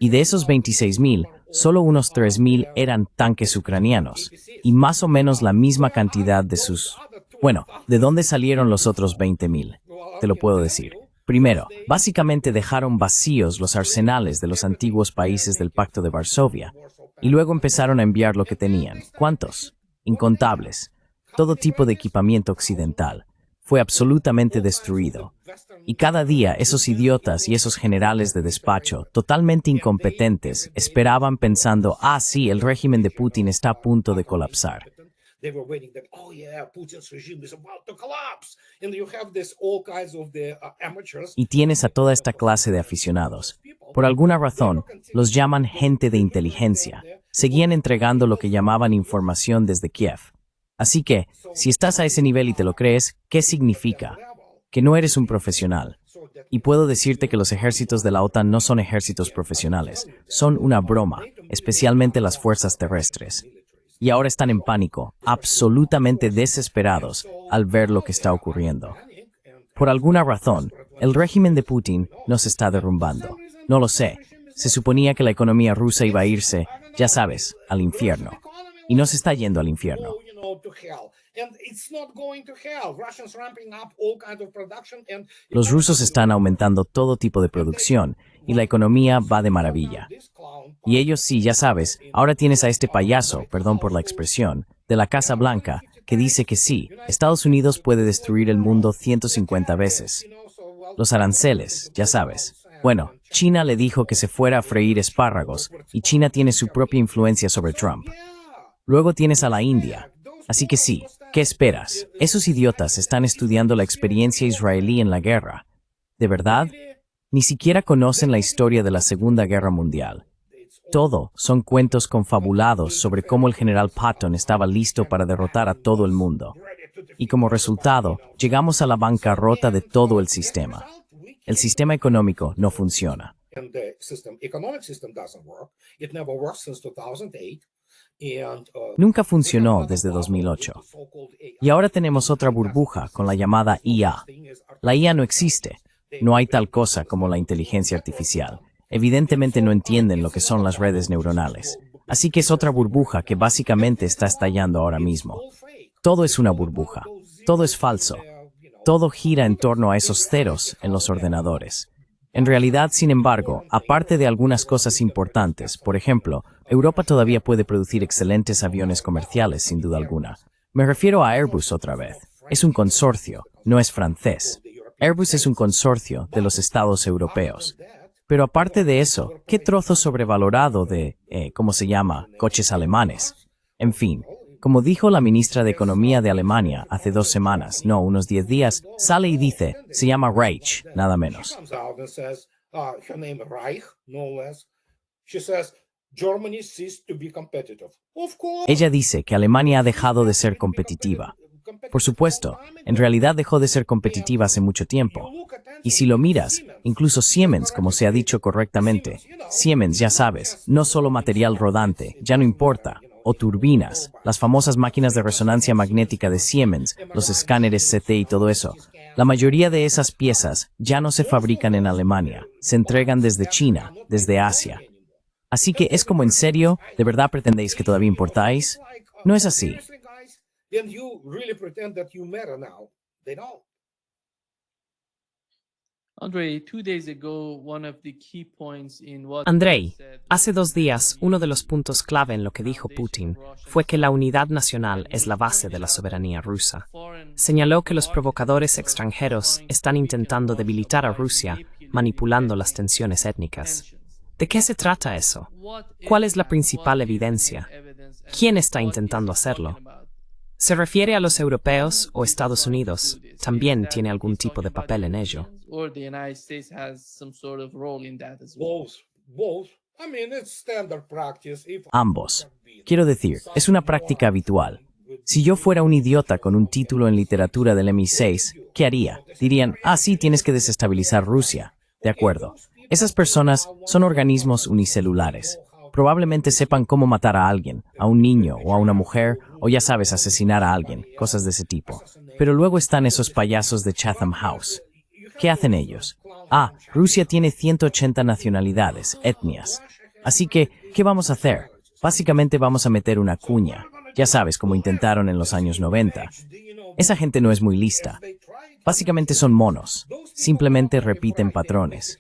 [SPEAKER 2] Y de esos 26,000, solo unos 3,000 eran tanques ucranianos, y más o menos la misma cantidad de sus... Bueno, ¿de dónde salieron los otros 20,000? Te lo puedo decir. Primero, básicamente dejaron vacíos los arsenales de los antiguos países del Pacto de Varsovia, y luego empezaron a enviar lo que tenían. ¿Cuántos? Incontables. Todo tipo de equipamiento occidental. Fue absolutamente destruido. Y cada día esos idiotas y esos generales de despacho, totalmente incompetentes, esperaban pensando, sí, el régimen de Putin está a punto de colapsar.
[SPEAKER 5] They were waiting that, oh yeah, Putin's regime is about to collapse. And you have this all kinds of the amateurs.
[SPEAKER 2] Y tienes a toda esta clase de aficionados. Por alguna razón, los llaman gente de inteligencia. Seguían entregando lo que llamaban información desde Kiev. Así que, si estás a ese nivel y te lo crees, ¿qué significa? Que no eres un profesional. Y puedo decirte que los ejércitos de la OTAN no son ejércitos profesionales. Son una broma, especialmente las fuerzas terrestres. Y ahora están en pánico, absolutamente desesperados al ver lo que está ocurriendo. Por alguna razón, el régimen de Putin nos está derrumbando. No lo sé. Se suponía que la economía rusa iba a irse, ya sabes, al infierno. Y no se está yendo al infierno. Los rusos están aumentando todo tipo de producción y la economía va de maravilla. Y ellos sí, ya sabes, ahora tienes a este payaso, perdón por la expresión, de la Casa Blanca, que dice que sí, Estados Unidos puede destruir el mundo 150 veces. Los aranceles, ya sabes. Bueno, China le dijo que se fuera a freír espárragos, y China tiene su propia influencia sobre Trump. Luego tienes a la India. Así que sí, ¿qué esperas? Esos idiotas están estudiando la experiencia israelí en la guerra. ¿De verdad? Ni siquiera conocen la historia de la Segunda Guerra Mundial. Todo son cuentos confabulados sobre cómo el general Patton estaba listo para derrotar a todo el mundo. Y como resultado, llegamos a la bancarrota de todo el sistema. El sistema económico no funciona. Nunca funcionó desde 2008. Y ahora tenemos otra burbuja con la llamada IA. La IA no existe. No hay tal cosa como la inteligencia artificial. Evidentemente no entienden lo que son las redes neuronales. Así que es otra burbuja que básicamente está estallando ahora mismo. Todo es una burbuja. Todo es falso. Todo gira en torno a esos ceros en los ordenadores. En realidad, sin embargo, aparte de algunas cosas importantes, por ejemplo, Europa todavía puede producir excelentes aviones comerciales, sin duda alguna. Me refiero a Airbus otra vez. Es un consorcio, no es francés. Airbus es un consorcio de los estados europeos. Pero aparte de eso, ¿qué trozo sobrevalorado de, ¿cómo se llama?, coches alemanes? En fin, Como dijo la ministra de Economía de Alemania hace 2 semanas, no, unos 10 días, sale y dice, se llama Reich, nada menos.
[SPEAKER 5] She comes out and says, her name Reich, no less. She says, Germany ceased to be competitive. Of course.
[SPEAKER 2] Ella dice que Alemania ha dejado de ser competitiva. Por supuesto, en realidad dejó de ser competitiva hace mucho tiempo. Y si lo miras, incluso Siemens, como se ha dicho correctamente, Siemens, ya sabes, no solo material rodante, ya no importa, o turbinas, las famosas máquinas de resonancia magnética de Siemens, los escáneres CT y todo eso. La mayoría de esas piezas ya no se fabrican en Alemania, se entregan desde China, desde Asia. Así que es como en serio, ¿de verdad pretendéis que todavía importáis? No es así.
[SPEAKER 5] Then you really pretend that you matter now. They don't.
[SPEAKER 4] Andrei, 2 days ago, one of the key points in what
[SPEAKER 1] Andrei, hace 2 días, uno de los puntos clave en lo que dijo Putin fue que la unidad nacional es la base de la soberanía rusa. Señaló que los provocadores extranjeros están intentando debilitar a Rusia, manipulando las tensiones étnicas. ¿De qué se trata eso? ¿Cuál es la principal evidencia? ¿Quién está intentando hacerlo? ¿Se refiere a los europeos o Estados Unidos? ¿También tiene algún tipo de papel en ello?
[SPEAKER 5] Both. I mean, it's standard practice.
[SPEAKER 2] Ambos. Quiero decir, es una práctica habitual. Si yo fuera un idiota con un título en literatura del MI6, ¿qué haría? Dirían, sí, tienes que desestabilizar Rusia. De acuerdo. Esas personas son organismos unicelulares. Probablemente sepan cómo matar a alguien, a un niño o a una mujer, o ya sabes, asesinar a alguien, cosas de ese tipo. Pero luego están esos payasos de Chatham House. ¿Qué hacen ellos? Rusia tiene 180 nacionalidades, etnias. Así que, ¿qué vamos a hacer? Básicamente vamos a meter una cuña. Ya sabes, como intentaron en los años 90. Esa gente no es muy lista. Básicamente son monos. Simplemente repiten patrones.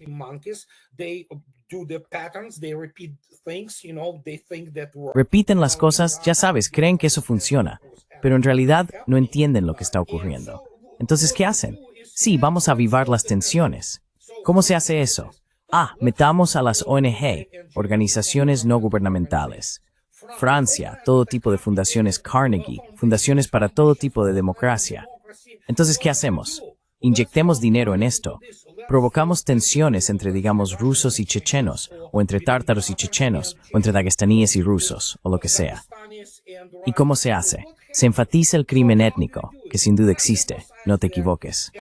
[SPEAKER 2] Repiten las cosas, ya sabes, creen que eso funciona, pero en realidad no entienden lo que está ocurriendo. Entonces, ¿qué hacen? Sí, vamos a avivar las tensiones. ¿Cómo se hace eso? Metamos a las ONG, organizaciones no gubernamentales. Francia, todo tipo de fundaciones Carnegie, fundaciones para todo tipo de democracia. Entonces, ¿qué hacemos? Inyectemos dinero en esto. Provocamos tensiones entre, digamos, rusos y chechenos, o entre tártaros y chechenos, o entre dagestaníes y rusos, o lo que sea. ¿Y cómo se hace? Se enfatiza el crimen étnico, que sin duda existe, no te equivoques.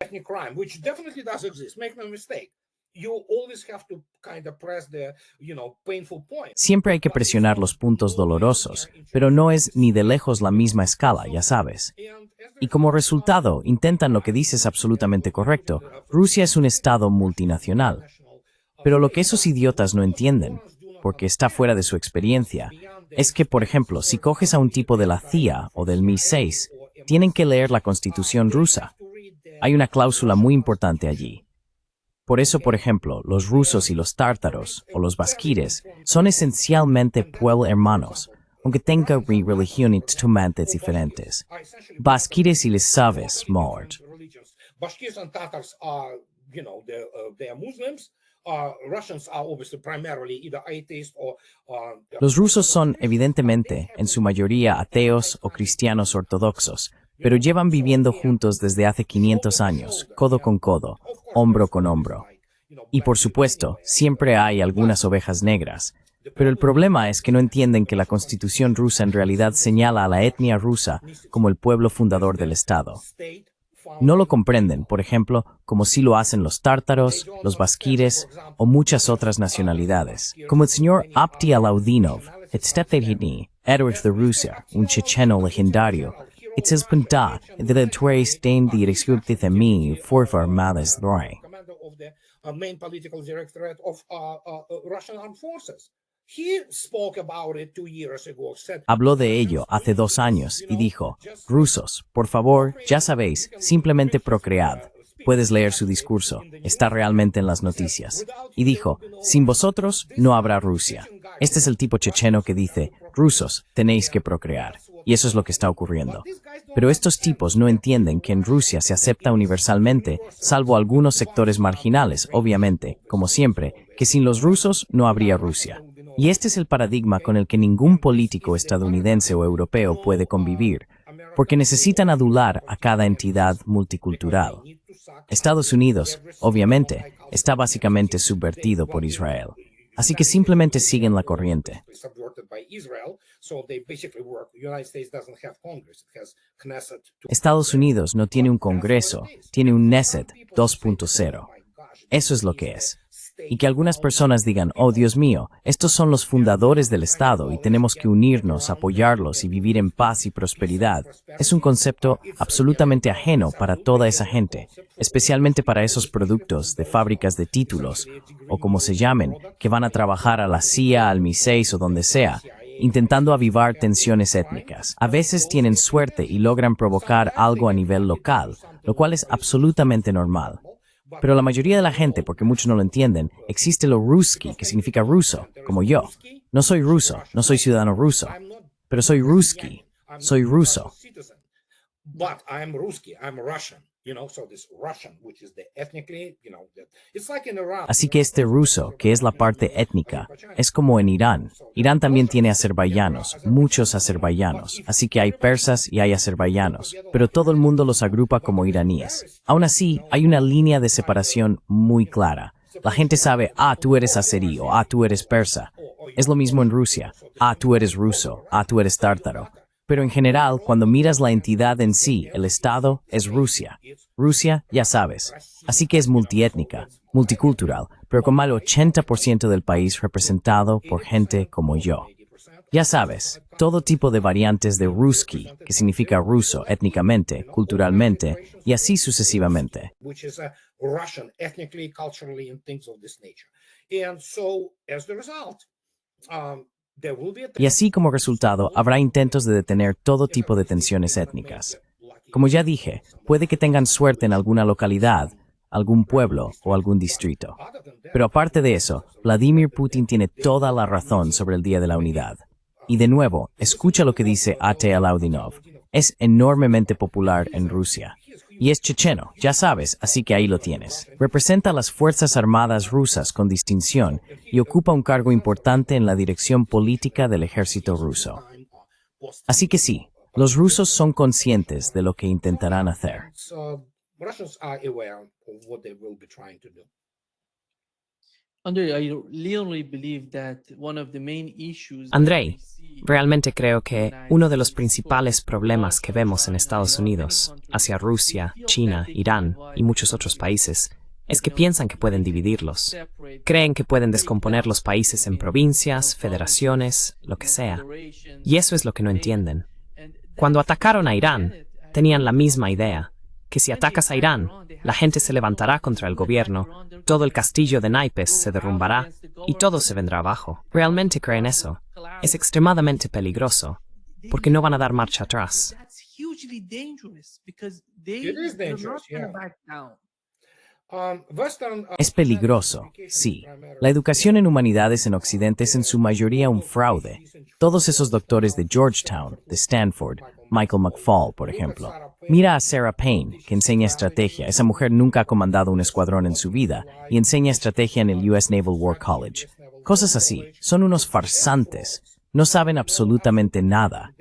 [SPEAKER 2] Siempre hay que presionar los puntos dolorosos, pero no es ni de lejos la misma escala, ya sabes. Y como resultado, intentan lo que dices absolutamente correcto. Rusia es un estado multinacional. Pero lo que esos idiotas no entienden, porque está fuera de su experiencia, es que, por ejemplo, si coges a un tipo de la CIA o del MI6, tienen que leer la Constitución rusa. Hay una cláusula muy importante allí. Por eso, por ejemplo, los rusos y los tártaros, o los basquires, son esencialmente pueblos hermanos, aunque tengan religiones totalmente diferentes. Basquires y les sabes, Mord.
[SPEAKER 5] Bashkirs and Tatars are, they are Muslims. Russians are obviously primarily either atheists or.
[SPEAKER 2] Los rusos son, evidentemente, en su mayoría ateos o cristianos ortodoxos, pero llevan viviendo juntos desde hace 500 años, codo con codo, hombro con hombro. Y por supuesto, siempre hay algunas ovejas negras. Pero el problema es que no entienden que la Constitución rusa en realidad señala a la etnia rusa como el pueblo fundador del Estado. No lo comprenden, por ejemplo, como sí lo hacen los tártaros, los basquires o muchas otras nacionalidades, como el señor Apti Alaudinov, Etstepetini, Edward de Rusia, un checheno legendario. It's his punta, de la tuere stain de exculpte de mi, forfa armadas droy.
[SPEAKER 5] Main political directorate of Russian armed forces. He spoke about it 2 years ago.
[SPEAKER 2] Habló de ello hace 2 años y dijo, rusos, por favor, ya sabéis, simplemente procread. Puedes leer su discurso, está realmente en las noticias. Y dijo, sin vosotros no habrá Rusia. Este es el tipo checheno que dice, rusos, tenéis que procrear. Y eso es lo que está ocurriendo. Pero estos tipos no entienden que en Rusia se acepta universalmente, salvo algunos sectores marginales, obviamente, como siempre, que sin los rusos no habría Rusia. Y este es el paradigma con el que ningún político estadounidense o europeo puede convivir, porque necesitan adular a cada entidad multicultural. Estados Unidos, obviamente, está básicamente subvertido por Israel. Así que simplemente siguen la corriente. Estados Unidos no tiene un Congreso, tiene un Knesset 2.0. Eso es lo que es. Y que algunas personas digan, oh Dios mío, estos son los fundadores del Estado y tenemos que unirnos, apoyarlos y vivir en paz y prosperidad, es un concepto absolutamente ajeno para toda esa gente, especialmente para esos productos de fábricas de títulos, o como se llamen, que van a trabajar a la CIA, al MI6 o donde sea, intentando avivar tensiones étnicas. A veces tienen suerte y logran provocar algo a nivel local, lo cual es absolutamente normal. Pero la mayoría de la gente, porque muchos no lo entienden, existe lo ruski, que significa ruso, como yo. No soy ruso, no soy ciudadano ruso, pero soy ruski, soy ruso.
[SPEAKER 5] But I'm Ruski, I'm Russian, so this Russian, which is the ethnically, it's like in Iran.
[SPEAKER 2] Así que este ruso, que es la parte étnica, es como en Irán. Irán también tiene azerbaiyanos, muchos azerbaiyanos, así que hay persas y hay azerbaiyanos, pero todo el mundo los agrupa como iraníes. Aún así, hay una línea de separación muy clara. La gente sabe, tú eres azerí o tú eres persa. Es lo mismo en Rusia, tú eres ruso, tú eres tártaro. Pero en general, cuando miras la entidad en sí, el Estado es Rusia. Rusia, ya sabes. Así que es multiétnica, multicultural, pero con más del 80% del país representado por gente como yo. Ya sabes, todo tipo de variantes de ruski, que significa ruso étnicamente, culturalmente, y así sucesivamente.
[SPEAKER 5] Russian ethnically, culturally, and things of this nature. And so, as the result,
[SPEAKER 2] y así como resultado, habrá intentos de detener todo tipo de tensiones étnicas. Como ya dije, puede que tengan suerte en alguna localidad, algún pueblo o algún distrito. Pero aparte de eso, Vladimir Putin tiene toda la razón sobre el Día de la Unidad. Y de nuevo, escucha lo que dice A.T. Alaudinov. Es enormemente popular en Rusia. Y es checheno, ya sabes, así que ahí lo tienes. Representa a las Fuerzas Armadas rusas con distinción y ocupa un cargo importante en la dirección política del ejército ruso. Así que sí, los rusos son conscientes de lo que intentarán hacer.
[SPEAKER 1] Andrei, realmente creo que uno de los principales problemas que vemos en Estados Unidos, hacia Rusia, China, Irán y muchos otros países, es que piensan que pueden dividirlos. Creen que pueden descomponer los países en provincias, federaciones, lo que sea. Y eso es lo que no entienden. Cuando atacaron a Irán, tenían la misma idea, que si atacas a Irán, la gente se levantará contra el gobierno, todo el castillo de naipes se derrumbará y todo se vendrá abajo. ¿Realmente creen eso? Es extremadamente peligroso, porque no van a dar marcha atrás.
[SPEAKER 2] Es peligroso, sí. La educación en humanidades en Occidente es en su mayoría un fraude. Todos esos doctores de Georgetown, de Stanford, Michael McFaul, por ejemplo. Mira a Sarah Payne, que enseña estrategia. Esa mujer nunca ha comandado un escuadrón en su vida y enseña estrategia en el US Naval War College. Cosas así. Son unos farsantes. No saben absolutamente nada.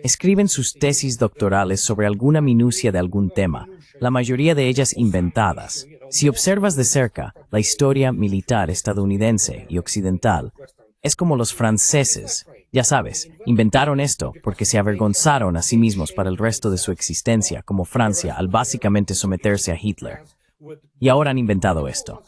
[SPEAKER 2] Escriben sus tesis doctorales sobre alguna minucia de algún tema, la mayoría de ellas inventadas. Si observas de cerca la historia militar estadounidense y occidental, es como los franceses. Ya sabes, inventaron esto porque se avergonzaron a sí mismos para el resto de su existencia, como Francia, al básicamente someterse a Hitler. Y ahora han inventado esto.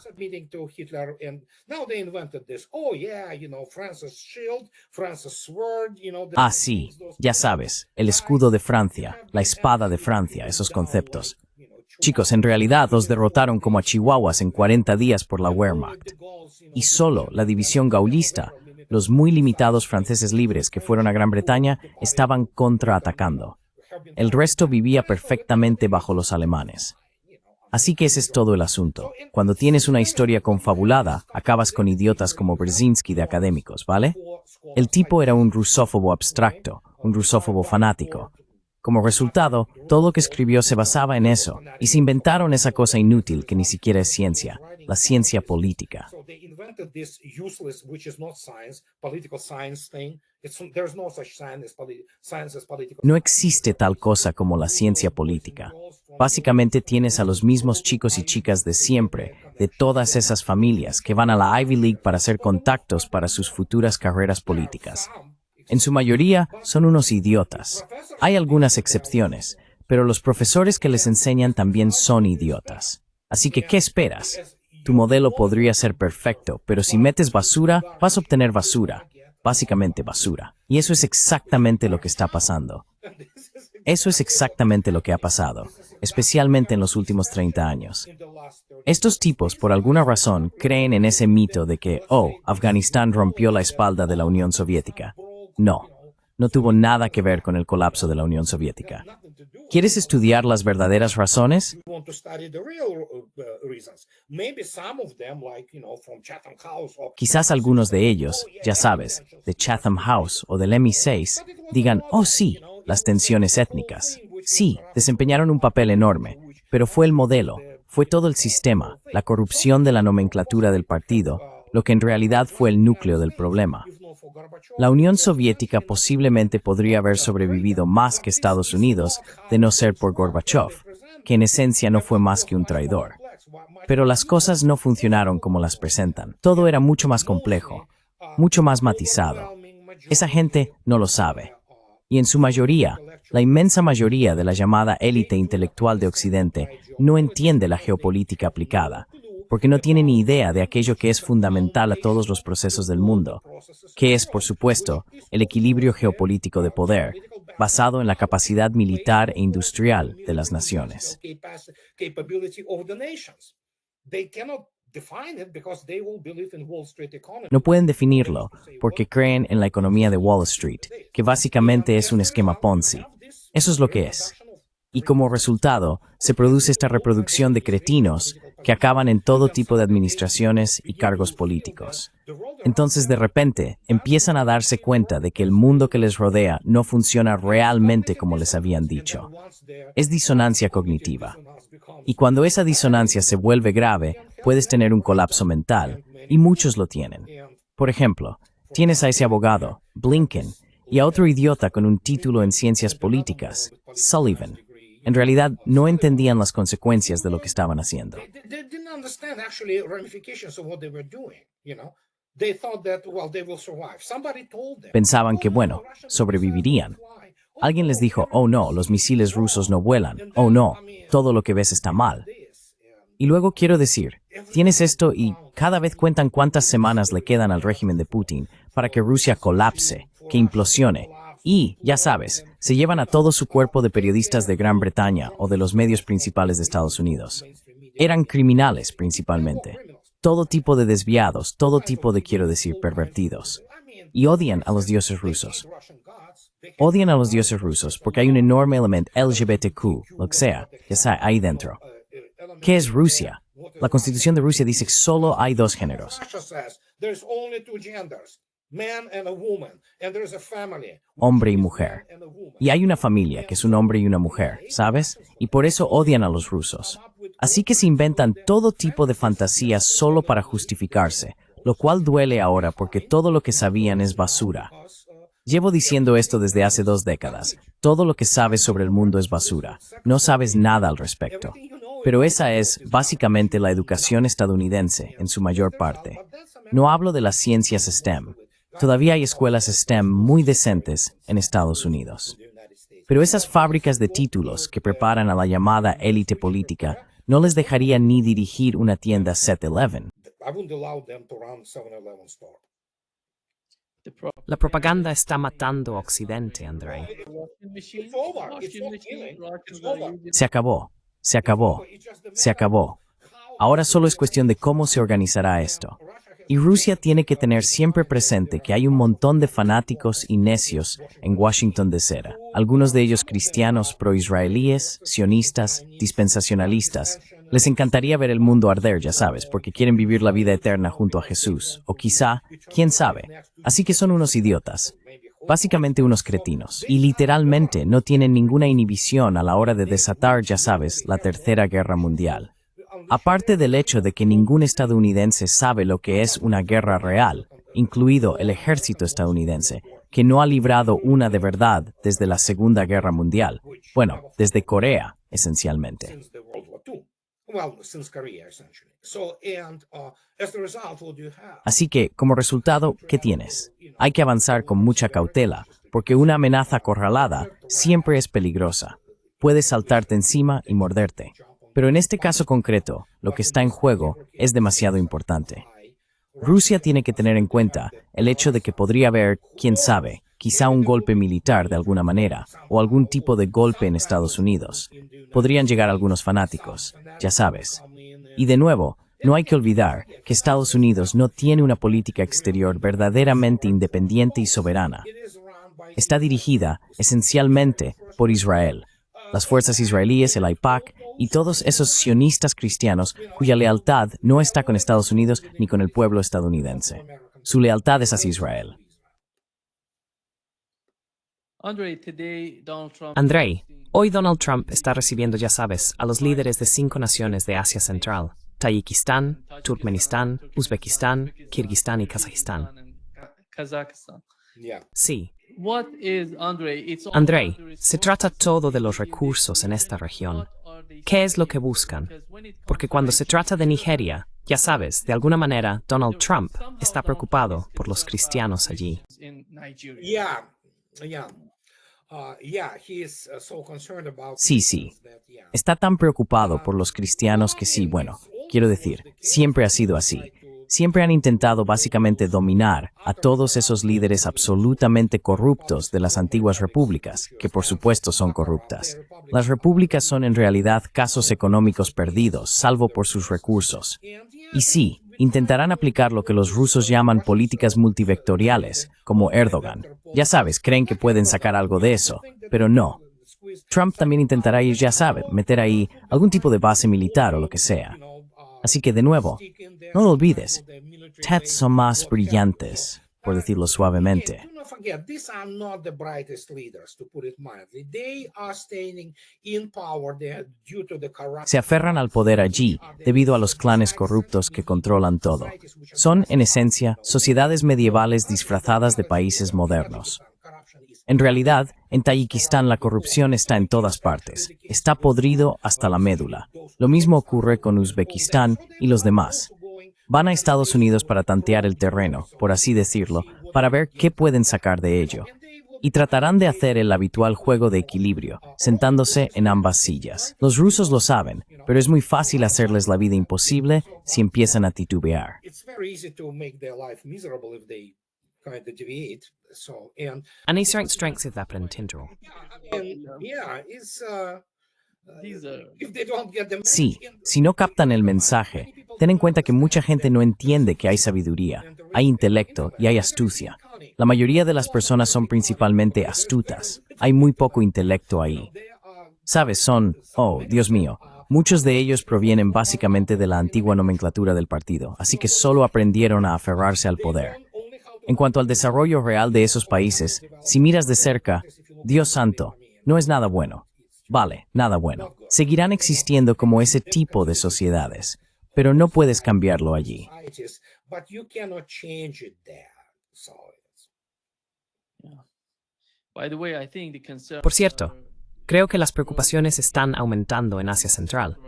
[SPEAKER 2] Sí, ya sabes, el escudo de Francia, la espada de Francia, esos conceptos. Chicos, en realidad los derrotaron como a chihuahuas en 40 días por la Wehrmacht. Y solo la división gaullista, los muy limitados franceses libres que fueron a Gran Bretaña, estaban contraatacando. El resto vivía perfectamente bajo los alemanes. Así que ese es todo el asunto. Cuando tienes una historia confabulada, acabas con idiotas como Brzezinski de académicos, ¿vale? El tipo era un rusófobo abstracto, un rusófobo fanático. Como resultado, todo lo que escribió se basaba en eso, y se inventaron esa cosa inútil que ni siquiera es ciencia, la ciencia política.
[SPEAKER 5] invented this useless, which is not science, political science thing. There's no such science as political.
[SPEAKER 2] No existe tal cosa como la ciencia política. Básicamente tienes a los mismos chicos y chicas de siempre, de todas esas familias que van a la Ivy League para hacer contactos para sus futuras carreras políticas. En su mayoría son unos idiotas. Hay algunas excepciones, pero los profesores que les enseñan también son idiotas. Así que, ¿qué esperas? Tu modelo podría ser perfecto, pero si metes basura, vas a obtener basura. Básicamente basura. Y eso es exactamente lo que está pasando. Eso es exactamente lo que ha pasado, especialmente en los últimos 30 años. Estos tipos, por alguna razón, creen en ese mito de que, Afganistán rompió la espalda de la Unión Soviética. No tuvo nada que ver con el colapso de la Unión Soviética. ¿Quieres estudiar las verdaderas razones? Quizás algunos de ellos, ya sabes, de Chatham House o del MI6, digan, sí, las tensiones étnicas. Sí, desempeñaron un papel enorme, pero fue el modelo, fue todo el sistema, la corrupción de la nomenclatura del partido, lo que en realidad fue el núcleo del problema. La Unión Soviética posiblemente podría haber sobrevivido más que Estados Unidos de no ser por Gorbachev, que en esencia no fue más que un traidor. Pero las cosas no funcionaron como las presentan. Todo era mucho más complejo, mucho más matizado. Esa gente no lo sabe. Y en su mayoría, la inmensa mayoría de la llamada élite intelectual de Occidente no entiende la geopolítica aplicada, porque no tiene ni idea de aquello que es fundamental a todos los procesos del mundo, que es, por supuesto, el equilibrio geopolítico de poder, basado en la capacidad militar e industrial de las naciones. No pueden definirlo porque creen en la economía de Wall Street, que básicamente es un esquema Ponzi. Eso es lo que es. Y como resultado, se produce esta reproducción de cretinos que acaban en todo tipo de administraciones y cargos políticos. Entonces, de repente, empiezan a darse cuenta de que el mundo que les rodea no funciona realmente como les habían dicho. Es disonancia cognitiva. Y cuando esa disonancia se vuelve grave, puedes tener un colapso mental, y muchos lo tienen. Por ejemplo, tienes a ese abogado, Blinken, y a otro idiota con un título en ciencias políticas, Sullivan. En realidad, no entendían las consecuencias de lo que estaban haciendo. Pensaban que, sobrevivirían. Alguien les dijo, no, los misiles rusos no vuelan. No, todo lo que ves está mal. Y luego quiero decir, tienes esto y cada vez cuentan cuántas semanas le quedan al régimen de Putin para que Rusia colapse, que implosione. Y, ya sabes, se llevan a todo su cuerpo de periodistas de Gran Bretaña o de los medios principales de Estados Unidos. Eran criminales, principalmente. Todo tipo de desviados, todo tipo de, pervertidos. Y odian a los dioses rusos. Odian a los dioses rusos porque hay un enorme elemento LGBTQ, lo que sea, ahí dentro. ¿Qué es Rusia? La Constitución de Rusia dice que solo hay dos géneros. Hombre y mujer. Y hay una familia que es un hombre y una mujer, ¿sabes? Y por eso odian a los rusos. Así que se inventan todo tipo de fantasías solo para justificarse, lo cual duele ahora porque todo lo que sabían es basura. Llevo diciendo esto desde hace 2 décadas. Todo lo que sabes sobre el mundo es basura. No sabes nada al respecto. Pero esa es, básicamente, la educación estadounidense, en su mayor parte. No hablo de las ciencias STEM. Todavía hay escuelas STEM muy decentes en Estados Unidos. Pero esas fábricas de títulos que preparan a la llamada élite política no les dejarían ni dirigir una tienda 7-Eleven.
[SPEAKER 1] La propaganda está matando a Occidente, Andrei.
[SPEAKER 2] Se acabó, se acabó, se acabó. Ahora solo es cuestión de cómo se organizará esto. Y Rusia tiene que tener siempre presente que hay un montón de fanáticos y necios en Washington DC, algunos de ellos cristianos pro-israelíes, sionistas, dispensacionalistas. Les encantaría ver el mundo arder, ya sabes, porque quieren vivir la vida eterna junto a Jesús, o quizá, quién sabe. Así que son unos idiotas, básicamente unos cretinos, y literalmente no tienen ninguna inhibición a la hora de desatar, ya sabes, la Tercera Guerra Mundial. Aparte del hecho de que ningún estadounidense sabe lo que es una guerra real, incluido el ejército estadounidense, que no ha librado una de verdad desde la Segunda Guerra Mundial. Bueno, desde Corea, esencialmente.
[SPEAKER 5] since the World War II. Well, since Korea, essentially. So, and as the result, what you have?
[SPEAKER 2] Así que, como resultado, ¿qué tienes? Hay que avanzar con mucha cautela, porque una amenaza acorralada siempre es peligrosa. Puedes saltarte encima y morderte. Pero en este caso concreto, lo que está en juego es demasiado importante. Rusia tiene que tener en cuenta el hecho de que podría haber, quién sabe, quizá un golpe militar de alguna manera, o algún tipo de golpe en Estados Unidos. Podrían llegar algunos fanáticos, ya sabes. Y de nuevo, no hay que olvidar que Estados Unidos no tiene una política exterior verdaderamente independiente y soberana. Está dirigida, esencialmente, por Israel. Las fuerzas israelíes, el AIPAC, y todos esos sionistas cristianos cuya lealtad no está con Estados Unidos ni con el pueblo estadounidense. Su lealtad es hacia Israel.
[SPEAKER 1] Andrei, hoy Donald Trump está recibiendo, ya sabes, a los líderes de 5 naciones de Asia Central: Tayikistán, Turkmenistán, Uzbekistán, Kirguistán y Kazajistán.
[SPEAKER 5] Yeah.
[SPEAKER 1] Sí,
[SPEAKER 4] What is
[SPEAKER 1] Andrei, se trata todo de los recursos en esta región. ¿Qué es lo que buscan? Porque cuando se trata de Nigeria, ya sabes, de alguna manera Donald Trump está preocupado por los cristianos allí.
[SPEAKER 5] Yeah. Yeah. He is so concerned about
[SPEAKER 2] Sí,
[SPEAKER 5] these
[SPEAKER 2] sí.
[SPEAKER 5] things that, yeah.
[SPEAKER 2] Está tan preocupado por los cristianos que sí, bueno, quiero decir, siempre ha sido así. Siempre han intentado básicamente dominar a todos esos líderes absolutamente corruptos de las antiguas repúblicas, que por supuesto son corruptas. Las repúblicas son en realidad casos económicos perdidos, salvo por sus recursos. Y sí, intentarán aplicar lo que los rusos llaman políticas multivectoriales, como Erdogan. Ya sabes, creen que pueden sacar algo de eso, pero no. Trump también intentará ir, ya sabe, meter ahí algún tipo de base militar o lo que sea. Así que, de nuevo, no lo olvides, TED son más brillantes, por decirlo suavemente.
[SPEAKER 5] Do not forget, these are not the brightest leaders, to put it mildly. They are staying in power there due to the corruption.
[SPEAKER 2] Se aferran al poder allí debido a los clanes corruptos que controlan todo. Son, en esencia, sociedades medievales disfrazadas de países modernos. En realidad, en Tayikistán la corrupción está en todas partes. Está podrido hasta la médula. Lo mismo ocurre con Uzbekistán y los demás. Van a Estados Unidos para tantear el terreno, por así decirlo, para ver qué pueden sacar de ello. Y tratarán de hacer el habitual juego de equilibrio, sentándose en ambas sillas. Los rusos lo saben, pero es muy fácil hacerles la vida imposible si empiezan a titubear.
[SPEAKER 5] It's very easy to make their life miserable if they kind of deviate. So, and
[SPEAKER 1] Strengths that Tindrell.
[SPEAKER 5] yeah, it's
[SPEAKER 4] These are
[SPEAKER 5] if they don't get the
[SPEAKER 2] Sí, si no captan el mensaje, ten en cuenta que mucha gente no entiende que hay sabiduría, hay intelecto y hay astucia. La mayoría de las personas son principalmente astutas. Hay muy poco intelecto ahí. Sabes, son, oh, Dios mío, muchos de ellos provienen básicamente de la antigua nomenclatura del partido, así que solo aprendieron a aferrarse al poder. En cuanto al desarrollo real de esos países, si miras de cerca, Dios santo, no es nada bueno. Vale, nada bueno. Seguirán existiendo como ese tipo de sociedades, pero no puedes cambiarlo allí.
[SPEAKER 5] societies, but you cannot change it there. So
[SPEAKER 4] By the way, I think the concern
[SPEAKER 1] Por cierto, creo que las preocupaciones están aumentando en Asia Central,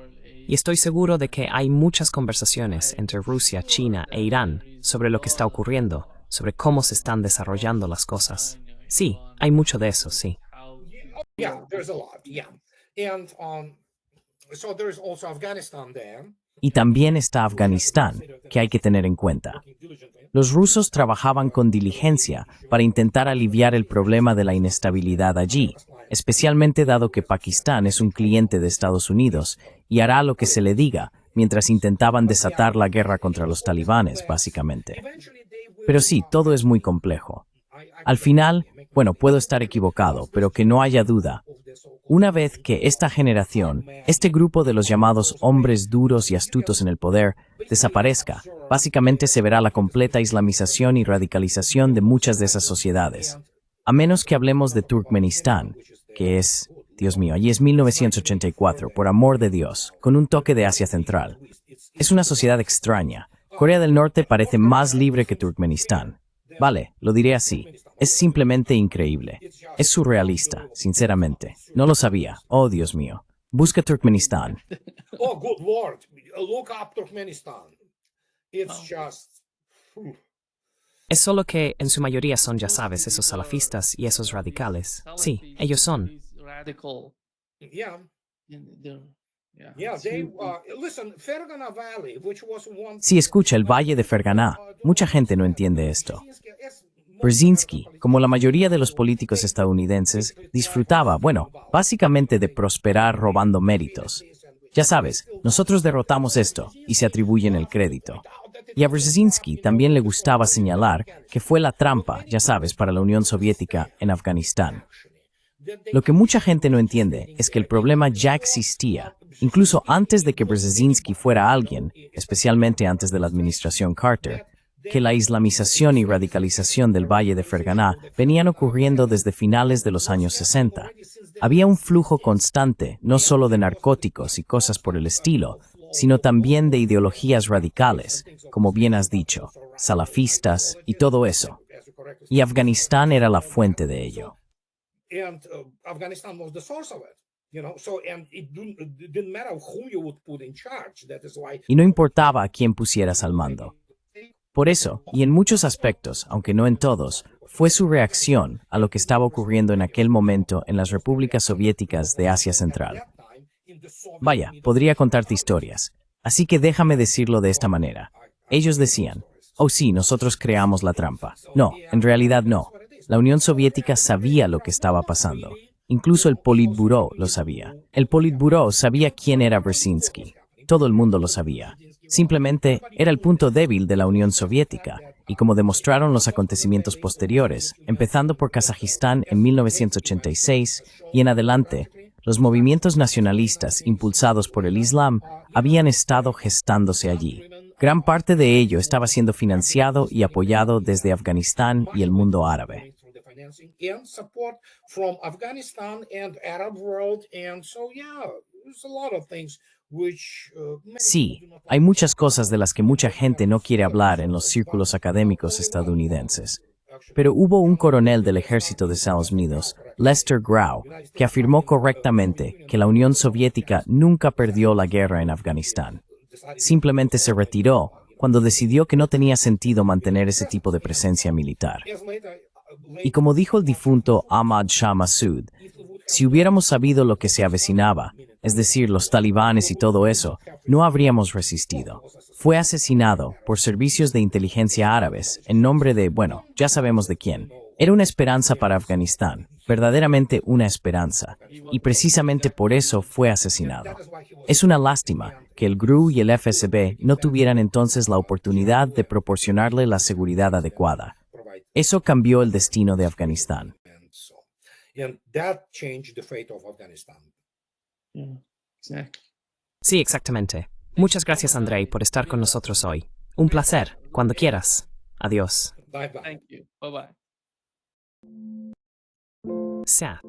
[SPEAKER 1] y estoy seguro de que hay muchas conversaciones entre Rusia, China e Irán sobre lo que está ocurriendo, sobre cómo se están desarrollando las cosas. Sí, hay mucho de eso, sí.
[SPEAKER 5] yeah, there's a lot. Yeah, and so there's also Afghanistan there.
[SPEAKER 2] Y también está Afganistán, que hay que tener en cuenta. Los rusos trabajaban con diligencia para intentar aliviar el problema de la inestabilidad allí, especialmente dado que Pakistán es un cliente de Estados Unidos y hará lo que se le diga mientras intentaban desatar la guerra contra los talibanes, básicamente. Pero sí, todo es muy complejo. Al final, bueno, puedo estar equivocado, pero que no haya duda. Una vez que esta generación, este grupo de los llamados hombres duros y astutos en el poder, desaparezca, básicamente se verá la completa islamización y radicalización de muchas de esas sociedades. A menos que hablemos de Turkmenistán, que es Dios mío, allí es 1984, por amor de Dios, con un toque de Asia Central. Es una sociedad extraña. Corea del Norte parece más libre que Turkmenistán. Vale, lo diré así. Es simplemente increíble. Es surrealista, sinceramente. No lo sabía. Oh, Dios mío. Busca Turkmenistán.
[SPEAKER 5] Oh, good Lord. Look up Turkmenistan. It's just...
[SPEAKER 1] Es solo que en su mayoría son, ya sabes, esos salafistas y esos radicales. Sí, ellos son.
[SPEAKER 4] Radical.
[SPEAKER 5] Yeah.
[SPEAKER 4] Yeah,
[SPEAKER 5] Yeah, they... listen, Fergana Valley, which was one...
[SPEAKER 2] Si escucha el Valle de Ferganá, mucha gente no entiende esto. Brzezinski, como la mayoría de los políticos estadounidenses, disfrutaba, bueno, básicamente de prosperar robando méritos. Ya sabes, nosotros derrotamos esto, y se atribuyen el crédito. Y a Brzezinski también le gustaba señalar que fue la trampa, ya sabes, para la Unión Soviética en Afganistán. Lo que mucha gente no entiende es que el problema ya existía, incluso antes de que Brzezinski fuera alguien, especialmente antes de la administración Carter, que la islamización y radicalización del Valle de Ferganá venían ocurriendo desde finales de los años 60. Había un flujo constante, no solo de narcóticos y cosas por el estilo, sino también de ideologías radicales, como bien has dicho, salafistas y todo eso. Y Afganistán era la fuente de ello.
[SPEAKER 5] And Afghanistan was the source of it. You know, so and it didn't matter who you would put in charge. That is why...
[SPEAKER 2] Y no importaba a quién pusieras al mando. Por eso, y en muchos aspectos, aunque no en todos, fue su reacción a lo que estaba ocurriendo en aquel momento en las repúblicas soviéticas de Asia Central. Vaya, podría contarte historias. Así que déjame decirlo de esta manera. Ellos decían, oh sí, nosotros creamos la trampa. No, en realidad no. La Unión Soviética sabía lo que estaba pasando. Incluso el Politburó lo sabía. El Politburó sabía quién era Brzezinski. Todo el mundo lo sabía. Simplemente era el punto débil de la Unión Soviética, y como demostraron los acontecimientos posteriores, empezando por Kazajistán en 1986 y en adelante, los movimientos nacionalistas impulsados por el Islam habían estado gestándose allí. Gran parte de ello estaba siendo financiado y apoyado desde Afganistán y el mundo árabe.
[SPEAKER 5] And support from Afghanistan and Arab world, and so yeah, there's a lot of things which
[SPEAKER 2] Sí, hay muchas cosas de las que mucha gente no quiere hablar en los círculos académicos estadounidenses. Pero hubo un coronel del ejército de Estados Unidos, Lester Grau, que afirmó correctamente que la Unión Soviética nunca perdió la guerra en Afganistán. Simplemente se retiró cuando decidió que no tenía sentido mantener ese tipo de presencia militar. Y como dijo el difunto Ahmad Shah Massoud, si hubiéramos sabido lo que se avecinaba, es decir, los talibanes y todo eso, no habríamos resistido. Fue asesinado por servicios de inteligencia árabes en nombre de, bueno, ya sabemos de quién. Era una esperanza para Afganistán, verdaderamente una esperanza, y precisamente por eso fue asesinado. Es una lástima que el GRU y el FSB no tuvieran entonces la oportunidad de proporcionarle la seguridad adecuada. Eso cambió el destino de Afganistán.
[SPEAKER 5] and that changed the fate of Afghanistan.
[SPEAKER 4] Yeah, exactly.
[SPEAKER 1] Sí, exactamente. Muchas gracias, Andrei, por estar con nosotros hoy. Un placer. Cuando quieras. Adiós.
[SPEAKER 5] Bye bye.
[SPEAKER 4] Thank you. Bye bye.
[SPEAKER 1] Sea.